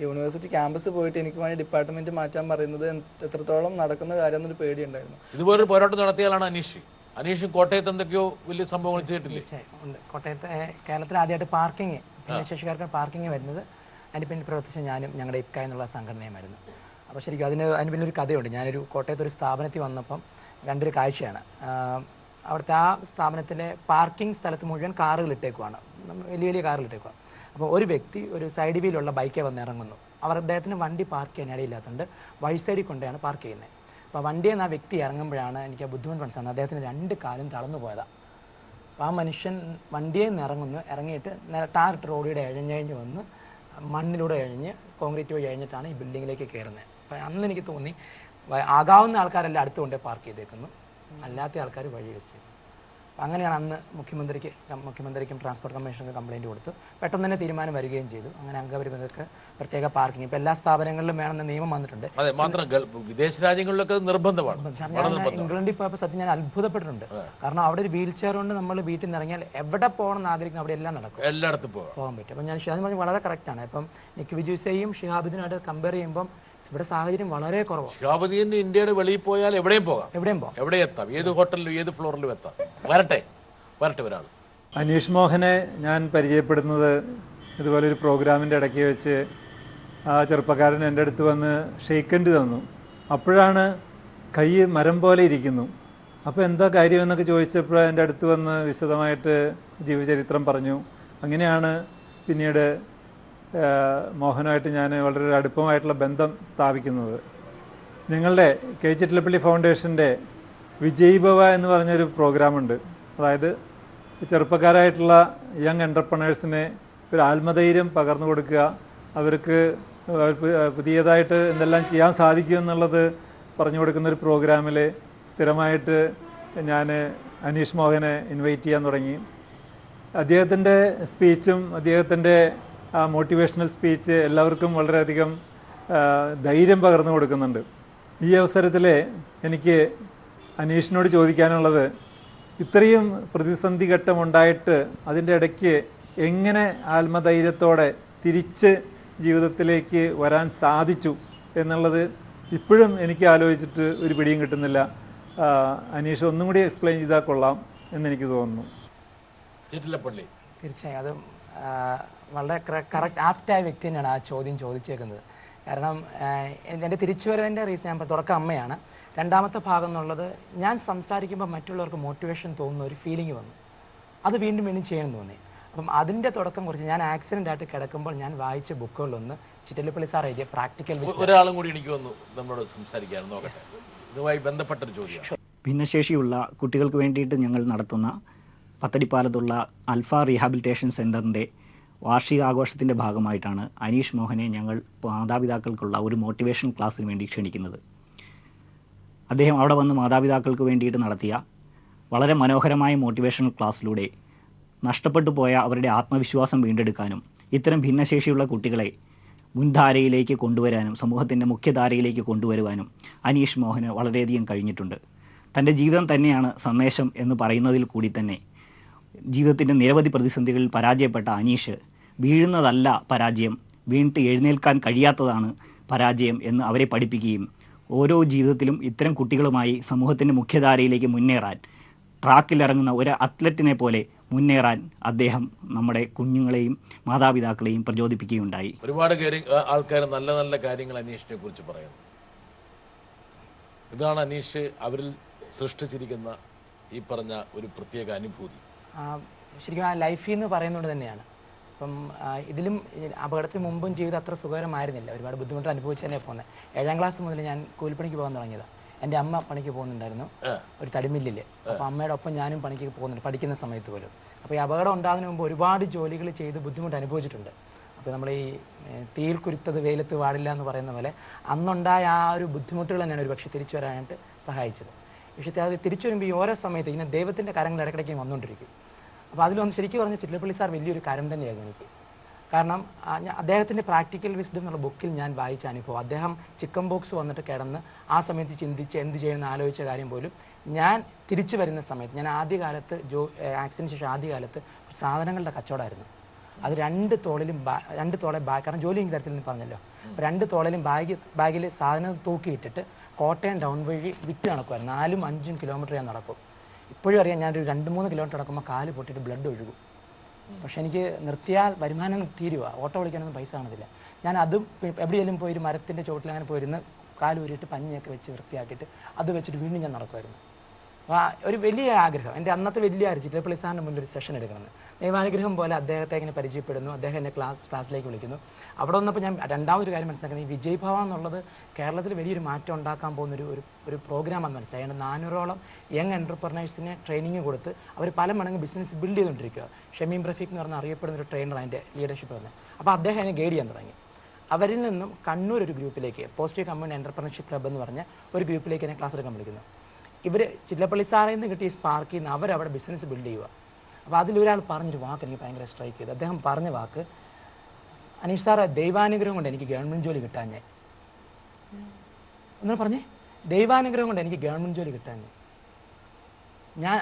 യൂണിവേഴ്സിറ്റി ക്യാമ്പസ് പോയിട്ട് എനിക്ക് വേണ്ടി ഡിപ്പാർട്ട്മെന്റ് മാറ്റാൻ പറയുന്നത് എത്രത്തോളം നടക്കുന്ന കാര്യം എന്നൊരു പേടിയുണ്ടായിരുന്നു. ഇതുപോലെ പോരാട്ടം നടത്തിയാലാണ് അനീഷും കോട്ടയത്ത് എന്തൊക്കെയോ വലിയ സംഭവങ്ങൾ ചെയ്തിട്ടില്ലേ? ഉണ്ട്. കോട്ടയത്ത് കേരളത്തിൽ ആദ്യമായിട്ട് പാർക്കിങ്, ഭിന്നശേഷിക്കാർക്ക് പാർക്കിങ് വരുന്നത് അതിന് പിന്നിൽ പ്രവർത്തിച്ച ഞാനും ഞങ്ങളുടെ IPCA എന്നുള്ള സംഘടനയുമായിരുന്നു. അപ്പോൾ ശരിക്കും അതിന് പിന്നെ ഒരു കഥയുണ്ട്. ഞാനൊരു കോട്ടയത്ത് ഒരു സ്ഥാപനത്തിൽ വന്നപ്പം കണ്ടൊരു കാഴ്ചയാണ്. അവിടുത്തെ ആ സ്ഥാപനത്തിലെ പാർക്കിംഗ് സ്ഥലത്ത് മുഴുവൻ കാറുകൾ ഇട്ടേക്കുവാണ്, വലിയ വലിയ കാറുകൾ ഇട്ടേക്കുവാണ്. അപ്പോൾ ഒരു വ്യക്തി ഒരു സൈഡ് വീലുള്ള ബൈക്കേ വന്ന് ഇറങ്ങുന്നു. അദ്ദേഹത്തിന് വണ്ടി പാർക്ക് ചെയ്യാൻ ഇടയില്ലാത്തതുകൊണ്ട് വഴി സൈഡിൽ കൊണ്ടാണ് പാർക്ക് ചെയ്യുന്നത്. അപ്പോൾ വണ്ടിയിൽ നിന്ന് ആ വ്യക്തി ഇറങ്ങുമ്പോഴാണ് എനിക്ക് ആ ബുദ്ധിമുട്ട് മനസ്സിലാകുന്നത്. അദ്ദേഹത്തിന് 2 കാലും തളർന്നു പോയതാണ്. അപ്പോൾ ആ മനുഷ്യൻ വണ്ടിയിൽ നിന്ന് ഇറങ്ങിയിട്ട് ടാറിട്ട് റോഡിലൂടെ എഴഞ്ഞ് വന്ന് മണ്ണിലൂടെ കോൺക്രീറ്റ് വഴി കഴിഞ്ഞിട്ടാണ് ഈ ബിൽഡിങ്ങിലേക്ക് കയറുന്നത്. അപ്പോൾ അന്ന് എനിക്ക് തോന്നി ആകാവുന്ന ആൾക്കാരെല്ലാം അടുത്ത് കൊണ്ടേ പാർക്ക് ചെയ്തേക്കുന്നു, അല്ലാത്ത ആൾക്കാർ വഴി വെച്ചേക്കുന്നു. അങ്ങനെയാണ് അന്ന് മുഖ്യമന്ത്രിക്കും ട്രാൻസ്പോർട്ട് കമ്മീഷനും കംപ്ലയിൻറ്റ് കൊടുത്തു. പെട്ടെന്ന് തന്നെ തീരുമാനം വരികയും ചെയ്തു. അങ്ങനെ അംഗപരിമിതർക്ക് പ്രത്യേക പാർക്കിംഗ് ഇപ്പോൾ എല്ലാ സ്ഥാപനങ്ങളിലും വേണമെന്ന നിയമം വന്നിട്ടുണ്ട്. വിദേശ രാജ്യങ്ങളിലൊക്കെ നിർബന്ധമാണ്. ഇംഗ്ലണ്ടിൽ പോയപ്പോൾ സത്യം ഞാൻ അത്ഭുതപ്പെട്ടിട്ടുണ്ട്. കാരണം അവിടെ ഒരു വീൽ ചെയർ കൊണ്ട് നമ്മൾ വീട്ടിൽ നിന്ന് ഇറങ്ങിയാൽ എവിടെ പോകണം എന്ന് ആഗ്രഹിക്കണം അവിടെ എല്ലാം നടക്കും, എല്ലായിടത്തും പോകാൻ പറ്റും. അപ്പം ഞാൻ ഷിഹാബ് പറഞ്ഞത് വളരെ കറക്റ്റാണ്. ഇപ്പം നിക്ക് വിജയ്സയും ഷിഹാബുദ്ദീനായിട്ട് കമ്പയർ ചെയ്യുമ്പം ഇവിടെ സാഹചര്യം വളരെ കുറവാണ്. ഷിഹാബുദ്ദീന് ഇന്ത്യയുടെ വെളിയിൽ പോയാൽ എവിടെയും പോകാം, എവിടെ എത്താം, ഏത് ഹോട്ടലിലും ഏത് ഫ്ലോറിലും എത്താം. വരട്ടെ ഒരാൾ. അനീഷ് മോഹനെ ഞാൻ പരിചയപ്പെടുന്നത് ഇതുപോലെ ഒരു പ്രോഗ്രാമിൻ്റെ ഇടയ്ക്ക് വെച്ച് ആ ചെറുപ്പക്കാരൻ എൻ്റെ അടുത്ത് വന്ന് ഷെയ്ക്കൻഡ് തന്നു. അപ്പോഴാണ് കൈ മരം പോലെ ഇരിക്കുന്നു. അപ്പോൾ എന്താ കാര്യമെന്നൊക്കെ ചോദിച്ചപ്പോൾ എൻ്റെ അടുത്ത് വന്ന് വിശദമായിട്ട് ജീവചരിത്രം പറഞ്ഞു. അങ്ങനെയാണ് പിന്നീട് മോഹനുമായിട്ട് ഞാൻ വളരെ അടുപ്പമായിട്ടുള്ള ബന്ധം സ്ഥാപിക്കുന്നത്. ഞങ്ങളുടെ കെ ചിറ്റലപ്പള്ളി ഫൗണ്ടേഷൻ്റെ വിജയ് ഭവ എന്ന് പറഞ്ഞൊരു പ്രോഗ്രാമുണ്ട്. അതായത് ചെറുപ്പക്കാരായിട്ടുള്ള യങ് എൻ്റർപ്രണേഴ്സിനെ ഒരു ആത്മധൈര്യം പകർന്നു കൊടുക്കുക, അവർക്ക് പുതിയതായിട്ട് എന്തെല്ലാം ചെയ്യാൻ സാധിക്കും എന്നുള്ളത് പറഞ്ഞു കൊടുക്കുന്നൊരു പ്രോഗ്രാമിൽ സ്ഥിരമായിട്ട് ഞാൻ അനീഷ് മോഹനെ ഇൻവൈറ്റ് ചെയ്യാൻ തുടങ്ങി. അദ്ദേഹത്തിൻ്റെ സ്പീച്ചും അദ്ദേഹത്തിൻ്റെ ആ മോട്ടിവേഷണൽ സ്പീച്ച് എല്ലാവർക്കും വളരെയധികം ധൈര്യം പകർന്നു കൊടുക്കുന്നുണ്ട്. ഈ അവസരത്തിൽ എനിക്ക് അനീഷിനോട് ചോദിക്കാനുള്ളത്, ഇത്രയും പ്രതിസന്ധി ഘട്ടമുണ്ടായിട്ട് അതിൻ്റെ ഇടയ്ക്ക് എങ്ങനെ ആത്മധൈര്യത്തോടെ തിരിച്ച് ജീവിതത്തിലേക്ക് വരാൻ സാധിച്ചു എന്നുള്ളത് ഇപ്പോഴും എനിക്ക് ആലോചിച്ചിട്ട് ഒരു പിടിയും കിട്ടുന്നില്ല. അനീഷ് ഒന്നും കൂടി എക്സ്പ്ലെയിൻ ചെയ്താൽ കൊള്ളാം എന്നെനിക്ക് തോന്നുന്നു. തീർച്ചയായും അത് വളരെ കറക്റ്റ് ആപ്റ്റായ വ്യക്തി തന്നെയാണ് ആ ചോദ്യം ചോദിച്ചേക്കുന്നത്. കാരണം എൻ്റെ തിരിച്ചുവരവിൻ്റെ റീസൺ ഞാൻ തുടക്കം അമ്മയാണ്. രണ്ടാമത്തെ ഭാഗം എന്നുള്ളത്, ഞാൻ സംസാരിക്കുമ്പോൾ മറ്റുള്ളവർക്ക് മോട്ടിവേഷൻ തോന്നുന്ന ഒരു ഫീലിംഗ് വന്നു, അത് വീണ്ടും വീണ്ടും ചെയ്യണം തോന്നി. അപ്പം അതിൻ്റെ തുടക്കം കുറിച്ച് ഞാൻ ആക്സിഡൻ്റ് ആയിട്ട് കിടക്കുമ്പോൾ ഞാൻ വായിച്ച ബുക്കുകളിലൊന്ന് ചിറ്റലപ്പള്ളി സാർ എഴുതിയ പ്രാക്ടിക്കൽ. ഒരാളും കൂടി എനിക്ക് വന്നു നമ്മളോട് സംസാരിക്കാനും ഇതുമായി ബന്ധപ്പെട്ടൊരു ചോദ്യം. ഭിന്നശേഷിയുള്ള കുട്ടികൾക്ക് വേണ്ടിയിട്ട് ഞങ്ങൾ നടത്തുന്ന പത്തടിപ്പാലത്തുള്ള അൽഫ റീഹാബിലിറ്റേഷൻ സെൻറ്ററിൻ്റെ വാർഷികാഘോഷത്തിൻ്റെ ഭാഗമായിട്ടാണ് അനീഷ് മോഹനെ ഞങ്ങൾ മാതാപിതാക്കൾക്കുള്ള ഒരു മോട്ടിവേഷൻ ക്ലാസ്സിന് വേണ്ടി ക്ഷണിക്കുന്നത്. അദ്ദേഹം അവിടെ വന്ന് മാതാപിതാക്കൾക്ക് വേണ്ടിയിട്ട് നടത്തിയ വളരെ മനോഹരമായ മോട്ടിവേഷൻ ക്ലാസ്സിലൂടെ നഷ്ടപ്പെട്ടു പോയ അവരുടെ ആത്മവിശ്വാസം വീണ്ടെടുക്കാനും ഇത്തരം ഭിന്നശേഷിയുള്ള കുട്ടികളെ മുൻധാരയിലേക്ക് കൊണ്ടുവരാനും സമൂഹത്തിൻ്റെ മുഖ്യധാരയിലേക്ക് കൊണ്ടുവരുവാനും അനീഷ് മോഹന് വളരെയധികം കഴിഞ്ഞിട്ടുണ്ട്. തൻ്റെ ജീവിതം തന്നെയാണ് സന്ദേശം എന്ന് പറയുന്നതിൽ കൂടി തന്നെ ജീവിതത്തിൻ്റെ നിരവധി പ്രതിസന്ധികളിൽ പരാജയപ്പെട്ട അനീഷ് വീഴുന്നതല്ല പരാജയം, വീണിട്ട് എഴുന്നേൽക്കാൻ കഴിയാത്തതാണ് പരാജയം എന്ന് അവരെ പഠിപ്പിക്കുകയും ഓരോ ജീവിതത്തിലും ഇത്തരം കുട്ടികളുമായി സമൂഹത്തിൻ്റെ മുഖ്യധാരയിലേക്ക് മുന്നേറാൻ, ട്രാക്കിലിറങ്ങുന്ന ഒരു അത്ലറ്റിനെ പോലെ മുന്നേറാൻ അദ്ദേഹം നമ്മുടെ കുഞ്ഞുങ്ങളെയും മാതാപിതാക്കളെയും പ്രചോദിപ്പിക്കുകയുണ്ടായി. ഒരുപാട് ആൾക്കാർ നല്ല നല്ല കാര്യങ്ങൾ അനീഷിനെ കുറിച്ച് പറയുന്നു. ഇതാണ് അനീഷ് അവരിൽ സൃഷ്ടിച്ചിരിക്കുന്ന ഈ പറഞ്ഞ ഒരു പ്രത്യേക അനുഭൂതി. ശരിക്കും ആ ലൈഫിൽ നിന്ന് പറയുന്നത് തന്നെയാണ്. അപ്പം ഇതിലും അപകടത്തിന് മുമ്പും ജീവിതം അത്ര സുഖകരമായിരുന്നില്ല, ഒരുപാട് ബുദ്ധിമുട്ട് അനുഭവിച്ച് തന്നെ പോകുന്നത്. 7ാം ക്ലാസ് മുതൽ ഞാൻ കൂലിപ്പണിക്ക് പോകാൻ തുടങ്ങിയതാണ്. എൻ്റെ അമ്മ പണിക്ക് പോകുന്നുണ്ടായിരുന്നു ഒരു തടിമില്ലിൽ. അപ്പോൾ അമ്മയുടെ ഒപ്പം ഞാനും പണിക്ക് പോകുന്നുണ്ട് പഠിക്കുന്ന സമയത്ത് പോലും. അപ്പോൾ ഈ അപകടം ഉണ്ടാകുന്നതിന് മുമ്പ് ഒരുപാട് ജോലികൾ ചെയ്ത് ബുദ്ധിമുട്ട് അനുഭവിച്ചിട്ടുണ്ട്. അപ്പോൾ നമ്മൾ ഈ തീയിൽ കുരുത്തത് വെയിലത്ത് പാടില്ല എന്ന് പറയുന്ന പോലെ അന്നുണ്ടായ ആ ഒരു ബുദ്ധിമുട്ടുകൾ തന്നെയാണ് ഒരു പക്ഷേ തിരിച്ചു വരാനായിട്ട് സഹായിച്ചത്. പക്ഷേ അത് തിരിച്ചു വരുമ്പോൾ ഈ ഓരോ സമയത്ത് ഇങ്ങനെ ദൈവത്തിൻ്റെ കരങ്ങൾ ഇടയ്ക്കിടയ്ക്ക് വന്നുകൊണ്ടിരിക്കും. അപ്പോൾ അതിലൊന്ന് ശരിക്കും പറഞ്ഞാൽ ചിറ്റലപ്പള്ളി സാർ വലിയൊരു കാര്യം തന്നെയായിരുന്നു എനിക്ക്. കാരണം അദ്ദേഹത്തിൻ്റെ പ്രാക്ടിക്കൽ വിസ്ഡം എന്നുള്ള ബുക്കിൽ ഞാൻ വായിച്ച അനുഭവം, അദ്ദേഹം ചിക്കൻ ബോക്സ് വന്നിട്ട് കിടന്ന് ആ സമയത്ത് ചിന്തിച്ച് എന്ത് ചെയ്യുമെന്ന് ആലോചിച്ച കാര്യം പോലും ഞാൻ തിരിച്ചു വരുന്ന സമയത്ത്, ഞാൻ ആദ്യകാലത്ത് ആക്സിഡൻറ്റ് ശേഷം ആദ്യകാലത്ത് സാധനങ്ങളുടെ കച്ചവടമായിരുന്നു. അത് രണ്ട് തോളെ ബാഗ്, കാരണം ജോലി എനിക്ക് തരത്തിൽ നിന്ന് പറഞ്ഞല്ലോ, 2 തോളിലും ബാഗിൽ സാധനം തൂക്കിയിട്ടിട്ട് കോട്ടയം ടൗൺ വഴി വിറ്റ് നടക്കുമായിരുന്നു. 4-5 കിലോമീറ്റർ ഞാൻ നടക്കും. ഇപ്പോഴും അറിയാം, ഞാനൊരു 2-3 കിലോമീറ്റർ നടക്കുമ്പോൾ കാല് പൊട്ടിയിട്ട് ബ്ലഡ് ഒഴുകും. പക്ഷെ എനിക്ക് നിർത്തിയാൽ വരുമാനം തീരുക, ഓട്ടോ വിളിക്കാനൊന്നും പൈസ കാണത്തില്ല. ഞാൻ അതും എവിടെയെങ്കിലും പോയി ഒരു മരത്തിൻ്റെ ചുവട്ടിൽ അങ്ങനെ പോയിരുന്ന് കാലൂരിയിട്ട് പഞ്ഞിയൊക്കെ വെച്ച് വൃത്തിയാക്കിയിട്ട് അത് വെച്ചിട്ട് വീണ്ടും ഞാൻ നടക്കുമായിരുന്നു. അപ്പോൾ ഒരു വലിയ ആഗ്രഹം, എൻ്റെ അന്നത്തെ വലിയ ചിറ്റലപ്പള്ളി സാറിന് മുന്നിൽ ഒരു സെഷൻ എടുക്കണമെന്ന്. ദൈവാനുഗ്രഹം പോലെ അദ്ദേഹത്തെ ഇങ്ങനെ പരിചയപ്പെടുന്നു, അദ്ദേഹം എന്നെ ക്ലാസ്സിലേക്ക് വിളിക്കുന്നു. അവിടെ വന്നപ്പോൾ ഞാൻ രണ്ടാമതൊരു കാര്യം മനസ്സിലാക്കുന്നത്, ഈ വിജയ് ഭവ എന്നുള്ളത് കേരളത്തിൽ വലിയൊരു മാറ്റം ഉണ്ടാക്കാൻ പോകുന്ന ഒരു പ്രോഗ്രാമാണെന്ന് മനസ്സിലായി. 400ഓളം യങ് എൻ്റർപ്രണേഴ്സിനെ ട്രെയിനിങ് കൊടുത്ത് അവർ പല മടങ്ങ് ബിസിനസ് ബിൽഡ് ചെയ്തുകൊണ്ടിരിക്കുക. ഷമീം റഫീഖ് എന്ന് പറഞ്ഞാൽ അറിയപ്പെടുന്ന ഒരു ട്രെയിനർ അതിൻ്റെ ലീഡർഷിപ്പ് വന്നത്. അപ്പോൾ അദ്ദേഹം എന്നെ ഗൈഡ് ചെയ്യാൻ തുടങ്ങി. അവരിൽ നിന്നും കണ്ണൂർ ഒരു ഗ്രൂപ്പിലേക്ക്, പോസിറ്റീവ് കമ്മ്യൂണിറ്റി എൻ്റർപ്രണർഷിപ്പ് ക്ലബ്ബ് എന്ന് പറഞ്ഞ ഒരു ഗ്രൂപ്പിലേക്ക് എന്നെ ക്ലാസ് എടുക്കാൻ വിളിക്കുന്നു. ഇവർ ചിറ്റലപ്പള്ളി സാറിൽ നിന്ന് കിട്ടിയ സ്പാർക്കിൽ നിന്ന് അവരവിടെ ബിസിനസ് ബിൽഡ് ചെയ്യുക. അപ്പോൾ അതിലൊരാൾ പറഞ്ഞൊരു വാക്ക് എനിക്ക് ഭയങ്കര സ്ട്രൈക്ക് ചെയ്തു. അദ്ദേഹം പറഞ്ഞ വാക്ക്, അനീഷ് സാറ് ദൈവാനുഗ്രഹം കൊണ്ട് എനിക്ക് ഗവൺമെൻറ് ജോലി കിട്ടാഞ്ഞേ. എന്നാ പറഞ്ഞേ, ദൈവാനുഗ്രഹം കൊണ്ട് എനിക്ക് ഗവൺമെൻറ് ജോലി കിട്ടാഞ്ഞേ, ഞാൻ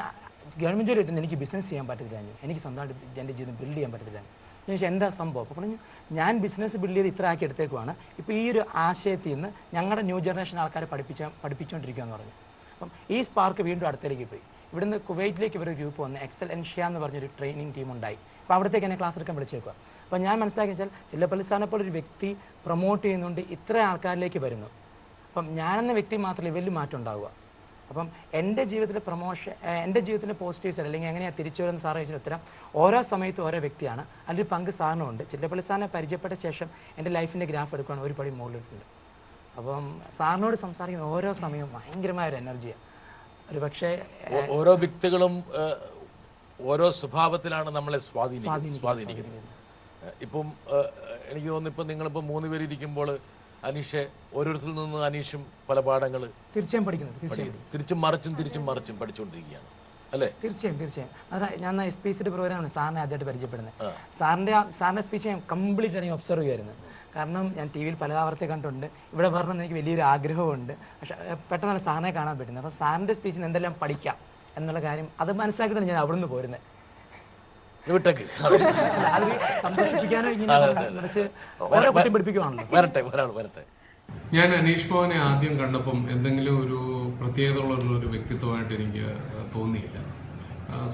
ഗവൺമെൻറ് ജോലി കിട്ടുന്ന എനിക്ക് ബിസിനസ് ചെയ്യാൻ പറ്റത്തില്ല, എനിക്ക് സ്വന്തമായിട്ട് എൻ്റെ ജീവിതം ബിൽഡ് ചെയ്യാൻ പറ്റത്തില്ല. ഞാൻ ചോദിച്ചാൽ എന്താ സംഭവം? അപ്പോൾ പറഞ്ഞു, ഞാൻ ബിസിനസ് ബിൽഡ് ചെയ്ത് ഇത്ര ആക്കി എടുത്തേക്കുവാണ്, ഇപ്പോൾ ഈ ഒരു ആശയത്തിൽ നിന്ന് ഞങ്ങളുടെ ന്യൂ ജനറേഷൻ ആൾക്കാരെ പഠിപ്പിച്ചുകൊണ്ടിരിക്കുക എന്ന് പറഞ്ഞു. അപ്പം ഈ സ്പാർക്ക് വീണ്ടും അടുത്തേക്ക് പോയി. ഇവിടുന്ന് കുവൈറ്റിലേക്ക് ഇവർ ഗ്രൂപ്പ് വന്ന് എക്സൽ എൻഷ്യ എന്ന് പറഞ്ഞൊരു ട്രെയിനിങ് ടീം ഉണ്ടായി. അപ്പോൾ അവിടത്തേക്ക് എന്നെ ക്ലാസ് എടുക്കാൻ വിളിച്ചേക്കുക. അപ്പോൾ ഞാൻ മനസ്സിലാക്കി വെച്ചാൽ ചിറ്റലപ്പള്ളി സാറിനെ പോലെ ഒരു വ്യക്തി പ്രൊമോട്ട് ചെയ്യുന്നുണ്ട്, ഇത്ര ആൾക്കാരിലേക്ക് വരുന്നു. അപ്പം ഞാനെന്ന വ്യക്തി മാത്രമല്ല ഇവരിൽ മാറ്റം ഉണ്ടാവുക. അപ്പം എൻ്റെ ജീവിതത്തിലെ എൻ്റെ ജീവിതത്തിൻ്റെ പോസിറ്റീവ് സൈഡ് അല്ലെങ്കിൽ എങ്ങനെയാണ് തിരിച്ചു വരുന്ന സാറ് ചോദിച്ച ഉത്തരം ഓരോ സമയത്തും ഓരോ വ്യക്തിയാണ്. അതിൽ പങ്ക് സാറിനുണ്ട്. ചിറ്റപ്പള്ളി സാറിനെ പരിചയപ്പെട്ട ശേഷം എൻ്റെ ലൈഫിൻ്റെ ഗ്രാഫ് എടുക്കുകയാണ് ഒരു പടി മുകളിലിട്ടുണ്ട്. അപ്പം സാറിനോട് സംസാരിക്കുന്ന ഓരോ സമയവും ഭയങ്കരമായ ഒരു എനർജിയാണ്. ഒരു പക്ഷേ ഓരോ വ്യക്തികളും ഓരോ സ്വഭാവത്തിലാണ് നമ്മളെ സ്വാധീനിക്കുന്നത്. ഇപ്പം എനിക്ക് തോന്നുന്നു ഇപ്പം നിങ്ങളിപ്പോൾ 3 പേര് ഇരിക്കുമ്പോൾ അനീഷെ ഓരോരുത്തരിൽ നിന്ന് അനീഷും പല പാഠങ്ങൾ തീർച്ചയായും പഠിക്കുന്നത്, തിരിച്ചും മറിച്ചും പഠിച്ചുകൊണ്ടിരിക്കുകയാണ് അല്ലേ? തീർച്ചയായും. അതായത് ഞാൻ SPCയുടെ പ്രോഗ്രാമാണ് സാറിനെ ആദ്യമായിട്ട് പരിചയപ്പെടുന്നത്. സാറിൻ്റെ സ്പീച്ച് ഞാൻ കംപ്ലീറ്റ് ആണെങ്കിൽ ഒബ്സർവ് ചെയ്യുമായിരുന്നു. കാരണം ഞാൻ TV യിൽ പല ആവർത്തി കണ്ടിട്ടുണ്ട്. ഇവിടെ വരണമെന്ന് എനിക്ക് വലിയൊരു ആഗ്രഹമുണ്ട്. പക്ഷേ പെട്ടെന്നാണ് സാറിനെ കാണാൻ പറ്റുന്നത്. അപ്പം സാറിൻ്റെ സ്പീച്ചിൽ നിന്ന് എന്തെല്ലാം പഠിക്കാം എന്നുള്ള കാര്യം അത് മനസ്സിലാക്കിയിട്ടാണ് ഞാൻ അവിടെ നിന്ന് പോരുന്നത്. അത് സന്തോഷിപ്പിക്കാനോ ഇങ്ങനെ ഓരോ കുട്ടി പഠിപ്പിക്കുവാണല്ലോ. വരട്ടെ. ഞാൻ അനീഷ് മോഹനെ ആദ്യം കണ്ടപ്പം എന്തെങ്കിലും ഒരു പ്രത്യേകതയുള്ള ഒരു വ്യക്തിത്വമായിട്ട് എനിക്ക് തോന്നിയില്ല.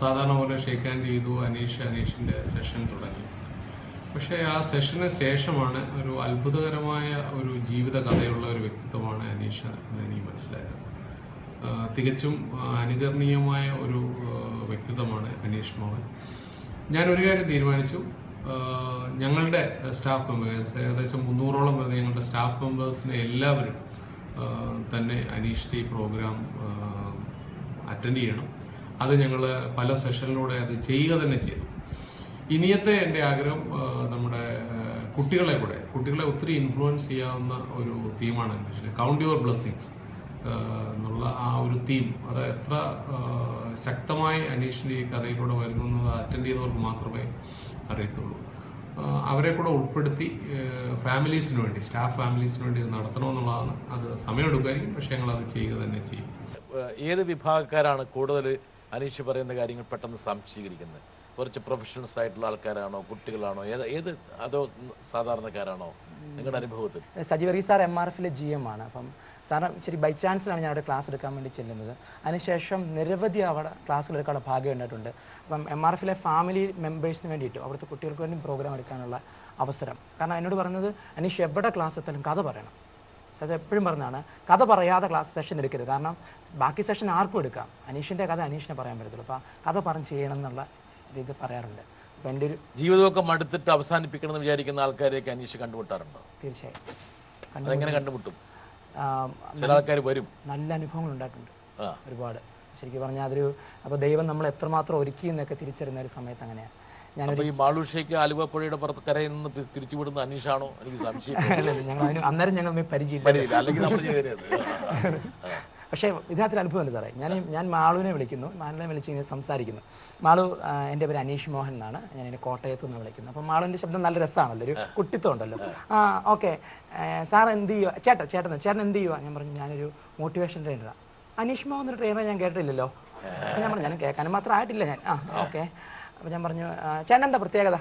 സാധാരണ പോലെ ഷേക്ക് ഹാൻഡ് ചെയ്തു, അനീഷിൻ്റെ സെഷൻ തുടങ്ങി. പക്ഷേ ആ സെഷന് ശേഷമാണ് ഒരു അത്ഭുതകരമായ ഒരു ജീവിത കഥയുള്ള ഒരു വ്യക്തിത്വമാണ് അനീഷ് എന്ന് എനിക്ക് മനസ്സിലായത്. തികച്ചും അനുകരണീയമായ ഒരു വ്യക്തിത്വമാണ് അനീഷ് മോഹൻ. ഞാനൊരു കാര്യം തീരുമാനിച്ചു, ഞങ്ങളുടെ സ്റ്റാഫ് മെമ്പേഴ്സ് ഏകദേശം 300ഓളം വരുന്ന ഞങ്ങളുടെ സ്റ്റാഫ് മെമ്പേഴ്സിനെ എല്ലാവരും തന്നെ അനീഷിൻ്റെ ഈ പ്രോഗ്രാം അറ്റൻഡ് ചെയ്യണം. അത് ഞങ്ങൾ പല സെഷനിലൂടെ അത് ചെയ്യുക തന്നെ ചെയ്തു. ഇനിയത്തെ എൻ്റെ ആഗ്രഹം നമ്മുടെ കുട്ടികളെ ഒത്തിരി ഇൻഫ്ലുവൻസ് ചെയ്യാവുന്ന ഒരു തീമാണ് അനീഷിന്. കൗണ്ട് യുവർ ബ്ലെസ്സിങ്സ് എന്നുള്ള ആ ഒരു തീം അത് എത്ര ശക്തമായി അനീഷിൻ്റെ ഈ കഥയിലൂടെ വരുന്നു എന്നത് അറ്റൻഡ് ചെയ്തവർക്ക് മാത്രമേ അറിയത്തുള്ളൂ. അവരെ കൂടെ ഉൾപ്പെടുത്തി ഫാമിലീസിന് വേണ്ടി, സ്റ്റാഫ് ഫാമിലീസിന് വേണ്ടി ഇത് നടത്തണമെന്നുള്ളതാണ്. അത് സമയമെടുക്കുമായിരിക്കും, പക്ഷേ ഞങ്ങളത് ചെയ്യുക തന്നെ ചെയ്യും. ഏത് വിഭാഗക്കാരാണ് കൂടുതൽ അനീഷ് പറയുന്ന കാര്യങ്ങൾ പെട്ടെന്ന് സംശീകരിക്കുന്നത്? കുറച്ച് പ്രൊഫഷണൽസ് ആയിട്ടുള്ള ആൾക്കാരാണോ, കുട്ടികളാണോ, അതോ സാധാരണക്കാരാണോ നിങ്ങളുടെ അനുഭവത്തിൽ? സജി വർഗീസ് സാർ MRFലെ GM ആണ്. അപ്പം സാറ് ഇച്ചിരി ബൈ ചാൻസിലാണ് ഞാൻ അവിടെ ക്ലാസ് എടുക്കാൻ വേണ്ടി ചെല്ലുന്നത്. അതിനുശേഷം നിരവധി അവിടെ ക്ലാസ്സുകൾ എടുക്കാനുള്ള ഭാഗ്യം ഉണ്ടായിട്ടുണ്ട്. അപ്പം MRFലെ ഫാമിലി മെമ്പേഴ്സിന് വേണ്ടിയിട്ട് അവിടുത്തെ കുട്ടികൾക്ക് വേണ്ടി പ്രോഗ്രാം എടുക്കാനുള്ള അവസരം. കാരണം എന്നോട് പറഞ്ഞത് അനീഷ് എവിടെ ക്ലാസ് എത്താലും കഥ പറയണം. അത് എപ്പോഴും പറഞ്ഞതാണ്, കഥ പറയാതെ ക്ലാസ് സെഷൻ എടുക്കരുത്. കാരണം ബാക്കി സെഷൻ ആർക്കും എടുക്കാം, അനീഷിൻ്റെ കഥ അനീഷിനെ പറയാൻ പറ്റത്തുള്ളൂ. അപ്പോൾ കഥ പറഞ്ഞ് ചെയ്യണം എന്നുള്ള രീതി പറയാറുണ്ട്. അപ്പോൾ എൻ്റെ ഒരു ജീവിതമൊക്കെ മടുത്തിട്ട് അവസാനിപ്പിക്കണം എന്ന് വിചാരിക്കുന്ന ആൾക്കാരെയൊക്കെ അനീഷ് കണ്ടുമുട്ടാറുണ്ടോ? തീർച്ചയായും. അതെങ്ങനെ കണ്ടുമുട്ടും? ചില ആൾക്കാർ വരും, നല്ല അനുഭവങ്ങൾ ഉണ്ടായിട്ടുണ്ട് ഒരുപാട്. ശരിക്കും പറഞ്ഞാൽ അതൊരു അപ്പോൾ ദൈവം നമ്മൾ എത്രമാത്രം ഒരുക്കി എന്നൊക്കെ തിരിച്ചറിയുന്ന ഒരു സമയത്ത് അങ്ങനെയാണ്. ഞാനപ്പോൾ ഈ മാളൂഷയ്ക്ക് ആലുവ പുഴയുടെ പുറത്ത് കരയിൽ നിന്ന് തിരിച്ചു വിടുന്ന അനീഷാണോ? എനിക്ക് സംശയം. അന്നേരം ഞങ്ങൾ പരിചയമില്ല, അല്ലെങ്കിൽ നമ്മൾ പക്ഷേ ഇതിനകത്തൊരു അത്ഭുതമുണ്ട് സാറേ. ഞാൻ മാളുവിനെ വിളിക്കുന്നു, മാളുവിനെ വിളിച്ച് ഇങ്ങനെ സംസാരിക്കുന്നു. മാളു, എൻ്റെ പേര് അനീഷ് മോഹൻ എന്നാണ്, ഞാൻ എൻ്റെ കോട്ടയത്തു നിന്ന് വിളിക്കുന്നത്. അപ്പം മാളുവിൻ്റെ ശബ്ദം നല്ല രസമാണല്ലോ, ഒരു കുട്ടിത്വം ഉണ്ടല്ലോ. ഓക്കെ സാർ എന്ത് ചെയ്യുക? ചേട്ടൻ എന്ത് ചെയ്യുക? ഞാൻ പറഞ്ഞു ഞാനൊരു മോട്ടിവേഷൻ ട്രെയിനറാണ്. അനീഷ് മോഹൻ എന്നൊരു ട്രെയിനർ ഞാൻ കേട്ടില്ലല്ലോ. അപ്പം ഞാൻ പറഞ്ഞു ഞാൻ കേൾക്കാനും മാത്രം ആയിട്ടില്ല ഞാൻ. ഓക്കെ. അപ്പോൾ ഞാൻ പറഞ്ഞു ചേട്ടൻ എന്താ പ്രത്യേകത?